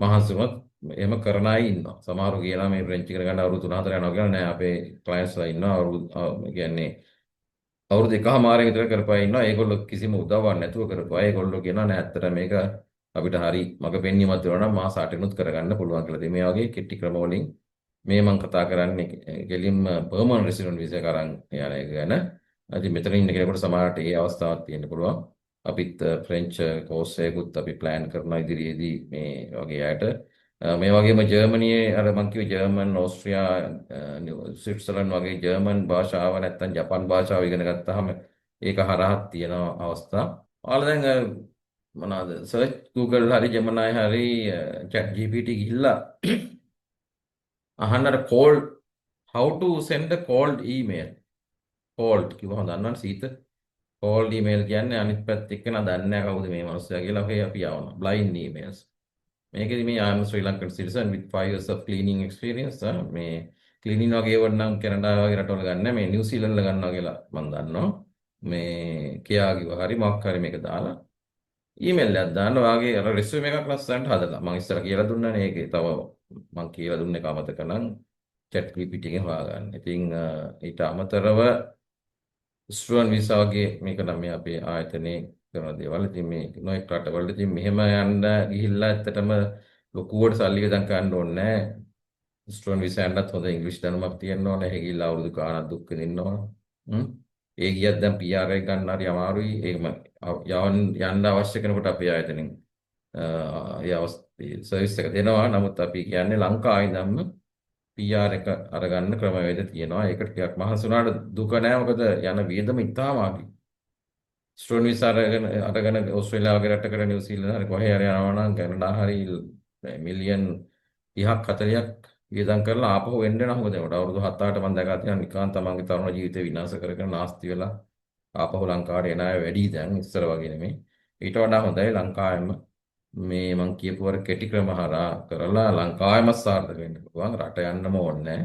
මහන්සි වුණොත් එහෙම කරන අය ඉන්නවා. සමහරව කියනවා මේ ෆ්‍රෙන්ච් ඉගෙන ගන්න අවුරුදු 3-4 යනවා කියලා. නෑ අපේ ක්ලයන්ට්ස්ලා ඉන්නවා අවුරුදු කියන්නේ අවුරුදු එකමාරක විතර කරපුවා ඉන්නවා. ඒගොල්ලෝ කිසිම උදව්වක් නැතුව කරපුවා. ඒගොල්ලෝ කියනවා නෑ ඇත්තට මේක අපිට හරි මග පෙන්වීමක් දෙනවා නම් මාස 8නුත් කරගන්න පුළුවන් කියලා. ඉතින් මේ වගේ කෙටි ක්‍රම වලින් මේ මම කතා කරන්නේ කෙලින්ම පර්මනන්ට් රෙසිඩන්ට් විසා කරන් යන එක ගැන. ඉතින් මෙතන ඉන්න කෙනෙකුට සමහරට ඒ අවස්ථාවක් තියෙන්න පුළුවන්. අපිත් ෆ්‍රෙන්ච් කෝස් එකකුත් අපි ප්ලෑන් කරනවා ඉදිරියේදී මේ වගේ අයට. මේ වගේම ජර්මනියේ අර මම කිව්වේ ජර්මන්, ඕස්ට්‍රියා, ස්විට්සර්ලන්ඩ් වගේ ජර්මන් භාෂාව නැත්නම් ජපන් භාෂාව ඉගෙන ගත්තාම ඒක හරහත් තියෙන අවස්ථා. ඔයාලා දැන් මොනවාද සර්ච් Google හරි Gemini හරි chat GPT ගිහිල්ලා අහන්නට cold how to send a cold email. cold කිව්වම දන්නවනේ සීත. cold email කියන්නේ අනිත් පැත්ත එක්කන දන්නේ නැහැ කවුද මේ මිනිස්සයා කියලා ඔහේ අපි යවනවා. blind emails. මේකෙදි මේ I am Sri Lankan citizen with 5 years of cleaning experience. මේ cleaning වගේ වුණනම් කැනඩා වගේ රටවල ගන්න මේ නිව්සීලන්ඩ් වල ගන්නවා කියලා මම දන්නවා. මේ කියා කිව්ව හරි මොකක් හරි මේක දාලා ඊමේල් එකක් දාන්න ඔයාගේ අර resume එකක් ලස්සනට හදලා මම ඉස්සර කියලා දුන්නානේ ඒකේ තව මම කියලා දුන්නේ කමතක නම් chat GPT එකෙන් හොයාගන්න. ඉතින් ඊට අමතරව ස්ටුඩන්ට් වීසා වගේ මේක නම් මේ අපේ ආයතනයේ කරන දේවල්. ඉතින් මේ නොයෙක් රටවල ඉතින් මෙහෙම යන්න ගිහිල්ලා ඇත්තටම ලොකුවට සල්ලි වියදම් කරන්න ඕනේ නැහැ. ස්ටුඩන්ට් වීසා යන්නත් හොඳ ඉංග්‍රීසි දැනුමක් තියෙන්න ඕනේ. එහෙ ගිහිල්ලා අවුරුදු ගාණක් දුක් විඳින්න ඕන. හ්ම්. ඒ ගියත් දැන් PR එක ගන්න හරි අමාරුයි. ඒකම යන්න අවශ්‍ය කෙනෙකුට අපේ ආයතනෙන් ඒ සර්විස් එක දෙනවා. නමුත් අපි කියන්නේ ලංකාවේ ඉඳන්ම PR එක අරගන්න ක්‍රමවේද තියෙනවා. ඒකට ටිකක් මහන්සි වුණාට දුක නෑ. මොකද යන වියදම ඉතාම අඩුයි. ස්ටුඩන්ට් වීසා අරගෙන ඕස්ට්‍රේලියාව වගේ රටකට නිව්සීලන්ත හරි කොහේ හරි යනවා නම් කැනඩා හරි මිලියන් 30ක් 40ක් වියදම් කරලා ආපහු එන්න නම් මොකද ඒකට අවුරුදු 7-8 මම දැකලා තියෙනවා නිකාන් තමන්ගේ තරුණ ජීවිතේ විනාශ කරගෙන නාස්ති වෙලා ආපහු ලංකාවට එන අය වැඩි දැන් ඉස්සර වගේ නෙමෙයි. ඊට වඩා හොඳයි ලංකාවෙම මේ මං කියපු වර කෙටි ක්‍රම හරහා කරලා ලංකාවෙම සාර්ථක වෙන්න පුළුවන්. රට යන්නම ඕනේ නැහැ.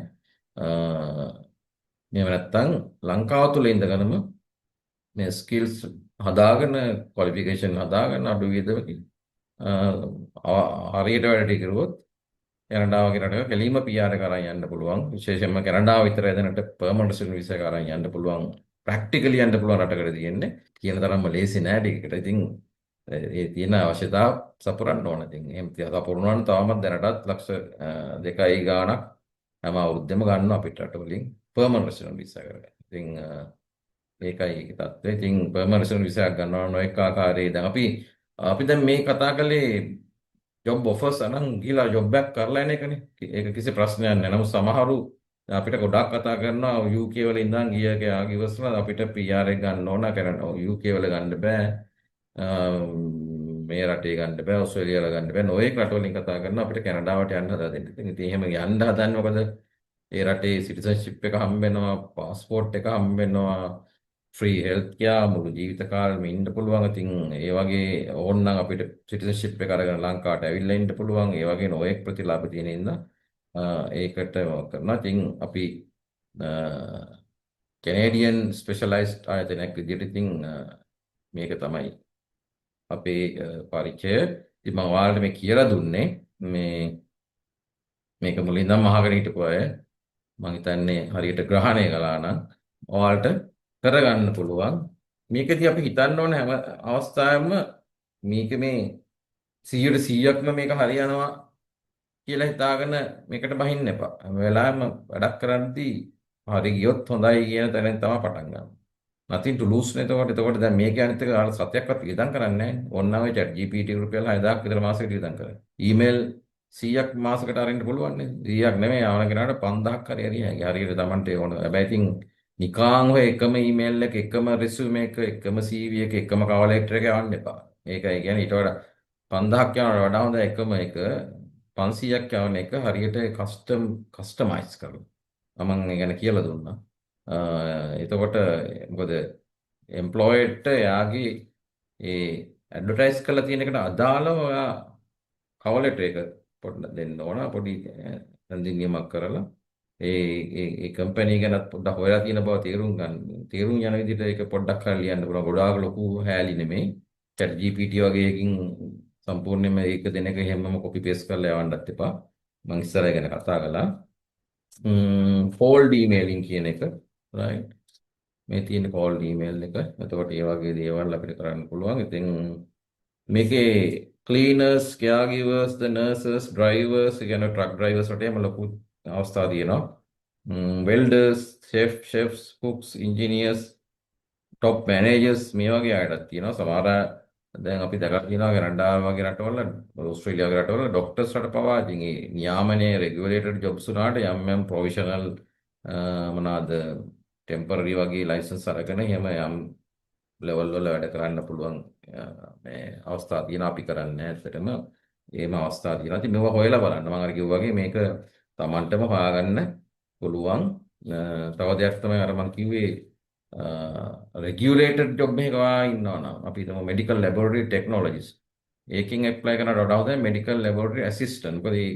එහෙම නැත්නම් ලංකාව තුල ඉඳගෙනම මේ ස්කිල්ස් හදාගෙන ක්වොලිෆිකේෂන් හදාගෙන අඩු වියදමකින් හරියට වැඩ කරුවොත් කැනඩාව වගේ රටක කෙලින්ම PR එක අරන් යන්න පුළුවන්. විශේෂයෙන්ම කැනඩාව විතර එදෙනට පර්මනන්ට් රෙසිඩන්ට් වීසා එක අරන් යන්න පුළුවන්. ප්‍රැක්ටිකලි යන්න පුළුවන් රටකට තියෙන්නේ. කියන තරම්ම ලේසි නෑ ටිකකට. ඉතින් ඒ තියෙන අවශ්‍යතාව සපුරන්න ඕන. ඉතින් එහෙම සපුරනවා නම් තවමත් දැනටත් ලක්ෂ 2යි ගාණක් හැම අවුරුද්දෙම ගන්නවා අපිට රටවලින් පර්මනන්ට් රෙසිඩන්ට් වීසා කරගෙන. ඉතින් ඒකයි ඒක තත්ත්වය. ඉතින් පර්මනන්ට් රෙසිඩන්ට් වීසා එකක් ගන්නවා නොඑක ආකාරයේ දැන් අපි දැන් මේ කතා කළේ ජොබ් ඔෆර්ස් අනන් ගිහලා ජොබ් එකක් කරලා එන එකනේ. ඒක කිසි ප්‍රශ්නයක් නෑ. නමුත් සමහරු අපිට ගොඩක් කතා කරනවා UK වල ඉඳන් ගිය ඉවසලා අපිට PR එක ගන්න ඕන කරනවා. UK වල ගන්න බෑ. මේ රටේ ගන්න බෑ. ඕස්ට්‍රේලියාව ගන්න බෑ. නොයෙක් රටවලින් කතා කරනවා අපිට කැනඩාවට යන්න හදා දෙන්න. ඉතින් එහෙම යන්න හදන්නේ මොකද? ඒ රටේ සිටිසන්ෂිප් එක හම්බ වෙනවා, පාස්පෝර්ට් එක හම්බ වෙනවා, ෆ්‍රී හෙල්ත් කෙයාර් මුළු ජීවිත කාලෙම ඉන්න පුළුවන්. ඉතින් ඒ වගේ ඕනනම් අපිට සිටිසන්ෂිප් එක අරගෙන ලංකාවට ඇවිල්ලා ඉන්න පුළුවන්. ඒ වගේ නොයෙක් ප්‍රතිලාභ තියෙන ඉඳලා ඒකට කරනවා. ඉතින් අපි කැනේඩියන් ස්පෙෂලායිස්ඩ් ආයතනයක් විදිහට ඉතින් මේක තමයි අපේ පරිචය. ඉතින් මම ඔයාලට මේ කියලා දුන්නේ මේක මුලින් ඉඳන් අහගෙන හිටපු අය මම හිතන්නේ හරියට ග්‍රහණය කළා නම් ඔයාලට කරගන්න පුළුවන්. මේකදී අපි හිතන්න ඕන හැම අවස්ථාවෙම මේක මේ 100%ක්ම මේක හරියනවා කියලා හිතාගෙන මේකට බහින්න එපා. හැම වෙලාවෙම වැඩක් කරද්දී හරි ගියොත් හොඳයි කියන තැනින් තමයි පටන් ගන්න. nothing to lose නේ. එතකොට දැන් මේක අනිත් එක ආල සත්‍යයක්වත් වියදම් කරන්නේ නැහැ. ඕනනම් ඔය chat GPT රුපියල් 6000ක් විතර මාසෙකට වියදම් කරන්නේ. ඊමේල් 100ක් මාසෙකට අරින්න පුළුවන් නේ. 100ක් නෙමෙයි ආවන කෙනාට 5000ක් හරි හරියයි. හරියට Tamante ඕන. හැබැයි ඉතින් නිකාං ඔය එකම ඊමේල් එක, එකම රෙසියුම් එක, එකම CV එක, එකම කවර් ලෙටර් එක යවන්න එපා. ඒකයි කියන්නේ ඊට වඩා 5000ක් යනවට වඩා හොඳ එකම එක 500ක් යවන එක හරියට කස්ටමයිස් කරලා. මම ඒ ගැන කියලා දුන්නා. එතකොට මොකද එම්ප්ලොයර්ට එයාගේ ඒ ඇඩ්වර්ටයිස් කරලා තියෙන එකට අදාළව ඔයා කවර් ලෙටර් එක පොඩ්ඩක් දෙන්න ඕන. පොඩි නියමයක් කරලා ඒ කම්පැනි ගැන පොඩ්ඩක් හොයලා තියෙන බව තේරුම් යන විදිහට ඒක පොඩ්ඩක් හරි ලියන්න පුළුවන්. ගොඩාක් ලොකු හැලී නෙමෙයි. chat GPT වගේ එකකින් සම්පූර්ණයෙන්ම ඒක දෙන එක හැමම කොපි පේස්ට් කරලා යවන්නත් එපා. මම ඉස්සරහ ගැන කතා කළා. cold emailing කියන එක right මේ තියෙන cold email එක. එතකොට ඒ වගේ දේවල් අපිට කරන්න පුළුවන්. ඉතින් මේකේ cleaners, caregivers, the nurses, drivers, කියන truck drivers වලට එම ලොකු අවස්ථා තියෙනවා. welders, chefs, cooks, engineers, top managers මේ වගේ අයටත් තියෙනවා. සමහර දැන් අපි දැකලා තියෙනවා කැනඩාව වගේ රටවල, ඕස්ට්‍රේලියාව වගේ රටවල ડોක්ටර්ස් රට පවා ඉතින් ඒ නියාමනයේ රෙගියුලේටඩ් ජොබ්ස් උනාට යම් ප්‍රොවිෂනල් මොනවාද ටෙම්පරරි වගේ ලයිසන්ස් අරගෙන එහෙම යම් ලෙවල් වල වැඩ කරන්න පුළුවන් මේ අවස්ථා තියෙනවා. අපි කරන්නේ ඇත්තටම එහෙම අවස්ථා තියෙනවා. ඉතින් මේවා හොයලා බලන්න. මම අර කිව්වා වගේ මේක Tamanටම හොයාගන්න පුළුවන්. තව දෙයක් තමයි අර මම කිව්වේ රෙගියුලේටඩ් ජොබ් එකක ඉන්නවා නම් අපි හිතමු මෙඩිකල් ලැබොරටරි ටෙක්නොලොජිස්ට්. ඒකෙන් ඇප්ලයි කරනට වඩා හොඳයි මෙඩිකල් ලැබොරටරි ඇසිස්ටන්ට්. මොකද මේ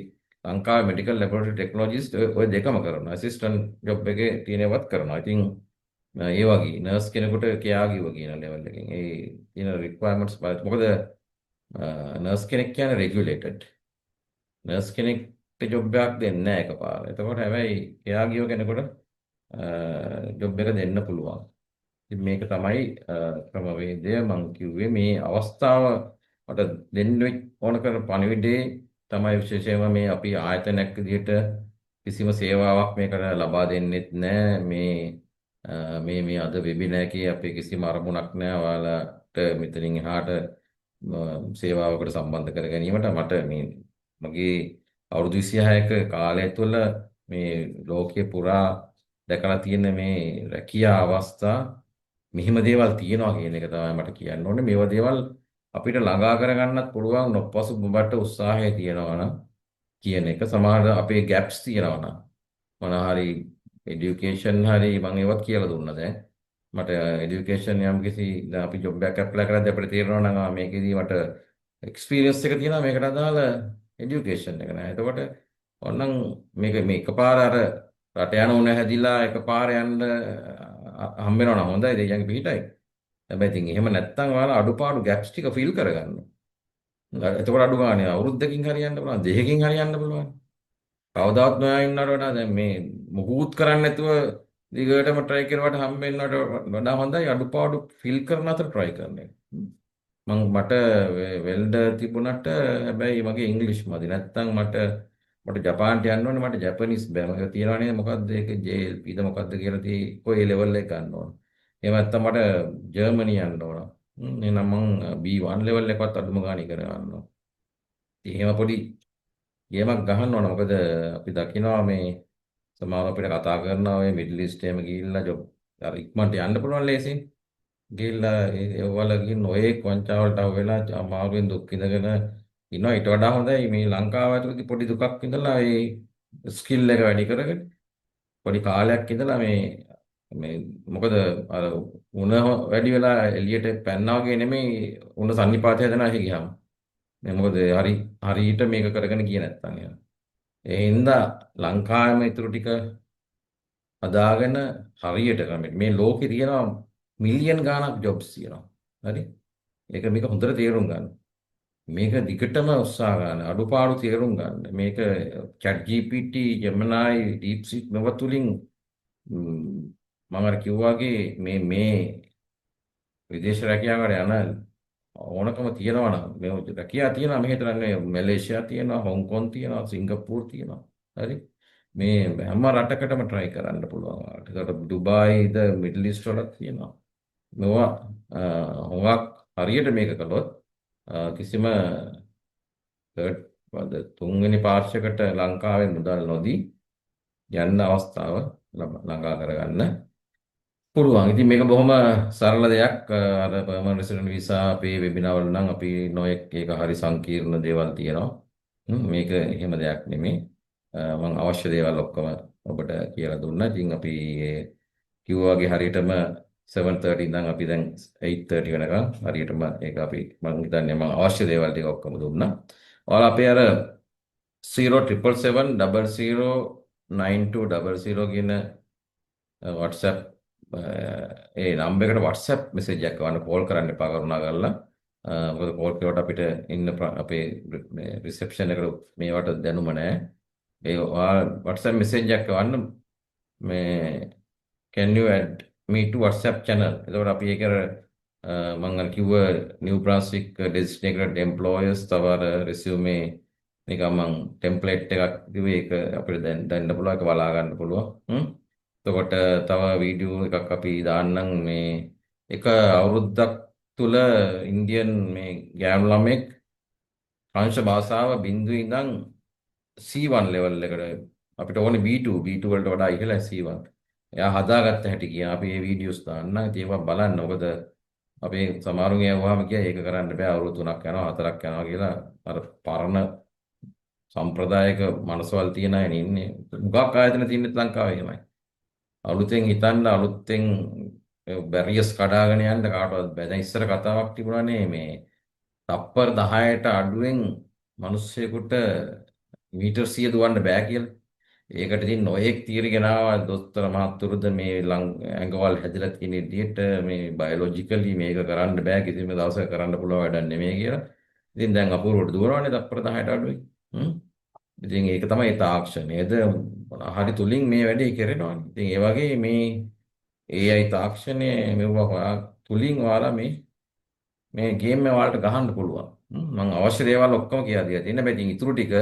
ලංකාවේ මෙඩිකල් ලැබොරටරි ටෙක්නොලොජිස්ට් ඔය දෙකම කරනවා. ඇසිස්ටන්ට් ජොබ් එකේ තියෙනවත් කරනවා. ඉතින් ඒ වගේ නර්ස් කෙනෙකුට කියාගිව කියන ලෙවල් එකකින් ඒ තියෙන රික්වයර්මන්ට්ස් බලන්න. මොකද නර්ස් කෙනෙක් කියන්නේ රෙගියුලේටඩ්. නර්ස් කෙනෙක් ජොබ් එකක් දෙන්නේ නැහැ එකපාර. එතකොට හැබැයි එයා ගියෝ කෙනෙකුට ජොබ් එක දෙන්න පුළුවන්. ඉතින් මේක තමයි ක්‍රමවේදය මම කිව්වේ මේ අවස්ථාව මට දෙන්න ඕන කරන පණිවිඩේ තමයි විශේෂයෙන්ම මේ අපි ආයතනයක් විදිහට කිසිම සේවාවක් මේකට ලබා දෙන්නෙත් නැහැ මේ අද වෙබිනාර් එකේ අපේ කිසිම අරමුණක් නැහැ ඔයාලට මෙතනින් එහාට සේවාවකට සම්බන්ධ කර ගැනීමට මට මේ මගේ අවුරුදු 26ක කාලය තුළ මේ ලෝකයේ පුරා දැකලා තියෙන මේ රැකියා අවස්ථා මෙහිම දේවල් තියෙනවා කියන එක තමයි මට කියන්න ඕනේ. මේවා දේවල් අපිට ළඟා කරගන්නත් පුළුවන් නොපසු බඹට උත්සාහය තියෙනවා නම් කියන එක. සමහර අපේ ગેප්ස් තියෙනවා නම් මොන හරි এডুকেෂන් හරි මම ඒවත් කියලා දුන්නා දැන්. මට এডুকেෂන් යම් කිසි දැන් අපි ජොබ් එකක් ඇප්ලයි කරද්දී අපිට තේරෙනවා නම් මේකෙදී මට එක්ස්පීරියන්ස් එක තියෙනවා මේකට අදාළ এডুকেෂන් එක නෑ. එතකොට ඕනනම් මේ එකපාර අර රට යන උන හැදිලා එකපාර යන්න හම්බ වෙනවා නම් හොඳයි දෙයියන්ගේ පිටයි. හැබැයි ඉතින් එහෙම නැත්තම් ඔයාලා අඩුපාඩු ગેප්ස් ටික ෆිල් කරගන්න. එතකොට අඩු ගානේ අවුරුද්දකින් හරියන්න පුළුවන් දෙකකින් හරියන්න පුළුවන්. කවදාවත් නොයා ඉන්නවට වඩා දැන් මේ මුකුත් කරන්නේ නැතුව දිගටම try කරුවට හම්බෙන්නට වඩා හොඳයි අඩුපාඩු ෆිල් කරන අතර try කරන එක. මට වෙල්ඩර් තිබුණට හැබැයි මගේ ඉංග්‍රීසි මදි. නැත්තම් මට ජපාන්ට යන්න ඕනේ මට ජපනිස් බෑ. මම තියනවා නේද මොකද්ද ඒක JLPද මොකද්ද කියලා කොයි ලෙවල් එක ගන්න ඕන. එහෙම නැත්තම් මට ජර්මනි යන්න ඕන. එහෙනම් මං B1 ලෙවල් එකවත් අඩුම ගානේ ඉගෙන ගන්න ඕන. එහෙම පොඩි ගේමක් ගහන්න ඕන. මොකද අපි දකිනවා මේ සමහර අපිට කතා කරනවා ඔය මිඩල් ඊස්ට් එහෙම ගිහිල්ලා ජොබ් අර ඉක්මනට යන්න පුළුවන් ලේසියෙන්. ගිහිල්ලා ඒවල ගිහින් ඔය වංචාවලට අහු වෙලා අමාරුවෙන් දුක් විඳගෙන ඉන්නවා. ඊට වඩා හොඳයි මේ ලංකාව ඇතුළතදී පොඩි දුකක් ඉඳලා ඒ ස්කිල් එක වැඩි කරගෙන පොඩි කාලයක් ඉඳලා මේ මොකද අර උණ වැඩි වෙලා එළියට පැන්නා වගේ නෙමෙයි උණ සන්නිපාතය හදනවා එහෙ ගියාම. මේ මොකද හරියට මේක කරගෙන ගියේ නැත්තම් එහෙම. ඒ හින්දා ලංකාවේම ඊටු ටික හදාගෙන හරියට මේ ලෝකේ තියෙනවා මිලියන් ගාණක් ජොබ්ස් තියෙනවා. හරි? මේක හොඳට තේරුම් ගන්න. මේක දිගටම උත්සාහ ගන්න. අඩුපාඩු තේරුම් ගන්න. මේක chat GPT, Gemini, DeepSeek මේවා තුලින් මම අර කිව්වාගේ මේ විදේශ රැකියාවකට යන ඕනකම තියෙනවා නම් මේ රැකියාව තියෙනවා මෙහෙ තරන්නේ මැලේසියා තියෙනවා, හොංකොං තියෙනවා, සිංගප්පූර් තියෙනවා. හරි? මේ හැම රටකටම try කරන්න පුළුවන්. ඒකට ඩුබායිද මිඩල් ඊස්ට් වල තියෙනවා. මේවා හොඟක් හරියට මේක කළොත් කිසිම තුන්වෙනි පාර්ශ්වයකට ලංකාවේ මුදල් නොදී යන්න අවස්ථාව ළඟා කරගන්න පුළුවන්. ඉතින් මේක බොහොම සරල දෙයක්. අර පර්මනන්ට් රෙසිඩන්ට් වීසා අපේ වෙබිනාර් වල නම් අපි නොඑක් ඒක හරි සංකීර්ණ දේවල් තියෙනවා. මේක එහෙම දෙයක් නෙමෙයි. මම අවශ්‍ය දේවල් ඔක්කොම ඔබට කියලා දුන්නා. ඉතින් අපි කිව්වා වගේ හරියටම 7:30 ඉඳන් අපි දැන් 8:30 වෙනකම් හරියටම ඒක අපි මම හිතන්නේ මම අවශ්‍ය දේවල් ටික ඔක්කොම දුන්නා. ඔයාලා අපේ අර 077009200 කියන WhatsApp ඒ නම්බර් එකට WhatsApp මෙසේජ් එකක් ගන්න කෝල් කරන්න එපා කරුණා කරලා. මොකද කෝල් කරුවට අපිට ඉන්න අපේ මේ රිසෙප්ෂන් එකට මේවට දැනුම නැහැ. ඒ WhatsApp මෙසේජ් එකක් ගන්න මේ can you add me to WhatsApp channel. එතකොට අපි ඒක මම අර කිව්ව නිව් බ්‍රන්ස්වික් ඩෙසිග්නේටඩ් එම්ප්ලොයර්ස් තවර රෙසියුමේ නිකන් මම ටෙම්ප්ලේට් එකක් කිව්වේ ඒක අපිට දැන් පුළුවන් ඒක බලා ගන්න පුළුවන්. එතකොට තව වීඩියෝ එකක් අපි දාන්නම් මේ එක අවුරුද්දක් තුල ඉන්දියන් මේ ගෑනු ළමෙක් ප්‍රංශ භාෂාව බිඳුවේ ඉඳන් C1 ලෙවල් එකට අපිට ඕනේ B2 වලට වඩා ඉහළ C1. එයා හදාගත්ත හැටි කියන අපි මේ වීඩියෝස් දාන්න. ඉතින් ඒවා බලන්න. මොකද අපේ සමහරුන් යවුවාම කිය ඒක කරන්න බෑ අවුරුදු 3ක් යනවා 4ක් යනවා කියලා අර පරණ සම්ප්‍රදායික මනසවල් තියන අය ඉන්නේ. මුගක් ආයතන තියෙන්නේ ලංකාවේ එහෙමයි. අලුතෙන් හිතන්න අලුතෙන් බැරියස් කඩාගෙන යන්න කාටවත් බෑ. දැන් ඉස්සර කතාවක් තිබුණානේ මේ තප්පර 10ට අඩුවෙන් මිනිස්සෙකුට මීටර් 100 දුවන්න බෑ කියලා. ඒකට ඉතින් නොයෙක් තියරි ගෙනාවා දොස්තර මහත්තුරුද මේ ඇඟවල් හැදලා තියෙන විදිහට මේ බයොලොජිකලි මේක කරන්න බෑ කිසිම දවසක කරන්න පුළුවන් වැඩක් නෙමෙයි කියලා. ඉතින් දැන් අපූර්වට දුවනවානේ තප්පර 10ට අඩුවෙන්. ඉතින් ඒක තමයි තාක්ෂණයද මොන හරි තුලින් මේ වැඩේ කරනවානේ. ඉතින් ඒ වගේ මේ AI තාක්ෂණය මෙවුවා හොයා තුලින් ඔයාලා මේ ගේම් එක ඔයාලට ගහන්න පුළුවන්. මම අවශ්‍ය දේවල් ඔක්කොම කියලා දීලා තියෙනවා. හැබැයි ඉතින් ඉතුරු ටික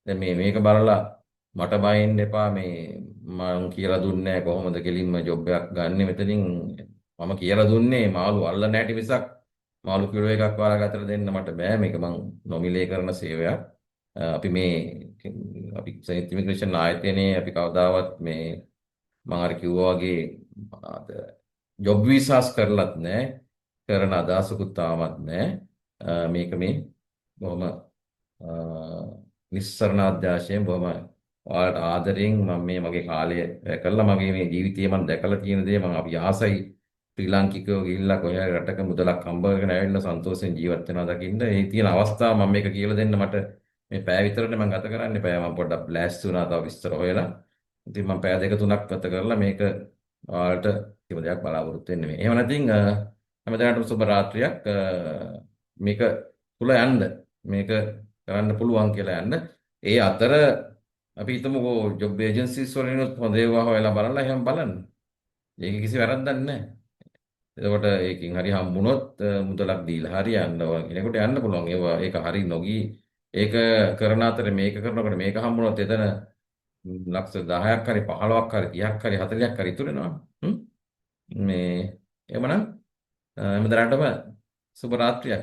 දැන් මේක බලලා මට බයින්න එපා මේ මම කියලා දුන්නේ නැහැ කොහොමද කෙලින්ම ජොබ් එකක් ගන්න මෙතනින් මම කියලා දුන්නේ මාළු අල්ලන්න හැටි මිසක් මාළු කිලෝ එකක් වාලා ගතට දෙන්න මට බෑ මේක මං නොමිලේ කරන සේවයක් අපි මේ අපි සංයුක්ත ඉමිග්‍රේෂන් ආයතනයේ අපි කවදාවත් මේ මම අර කිව්වා වගේ ජොබ් වීසාස් කරලත් නැහැ කරන අදහසකුත් තාමත් නැහැ මේක මේ බොහොම නිස්සරණ අධ්‍යාශයෙන් බොහොම ඔයාලට ආදරෙන් මම මේ මගේ කාලය වැය කළා මගේ මේ ජීවිතයේ මම දැකලා තියෙන දේ මම අපි ආසයි ශ්‍රී ලාංකිකයෝ ගිහිල්ලා කොහේ හරි රටක මුදලක් හම්බ කරගෙන ඇවිල්ලා සන්තෝෂෙන් ජීවත් වෙනවා දකින්න ඒ තියෙන අවස්ථාව මම මේක කියලා දෙන්න මට මේ පැය විතරනේ මම ගත කරන්නේ පැය මම පොඩ්ඩක් බ්ලාස්ට් වුණා තව විස්තර හොයලා ඉතින් මම පැය දෙක තුනක් ගත කරලා මේක ඔයාලට කිසිම දෙයක් බලාපොරොත්තු වෙන්නේ නෙමෙයි එහෙම නැතිනම් හැමදාටම සුබ රාත්‍රියක් මේක තුල යන්න මේක කරන්න පුළුවන් කියලා යන්න ඒ අතර අපි හිතමුකෝ ජොබ් ඒජන්සිස් වලිනුත් හොඳ ඒවා හොයලා බලලා එහෙම බලන්න. ඒක කිසි වැරද්දක් නැහැ. එතකොට ඒකෙන් හරි හම්බුනොත් මුදලක් දීලා හරි යන්න ඕන කෙනෙකුට යන්න පුළුවන්. ඒක හරි නොගී ඒක කරන අතරේ මේක කරනකොට මේක හම්බුනොත් එතන ලක්ෂ 10ක් හරි 15ක් හරි 30ක් හරි 40ක් හරි ඉතුරු වෙනවා. මේ එhmenan හැමදාටම සුබ රාත්‍රියක්.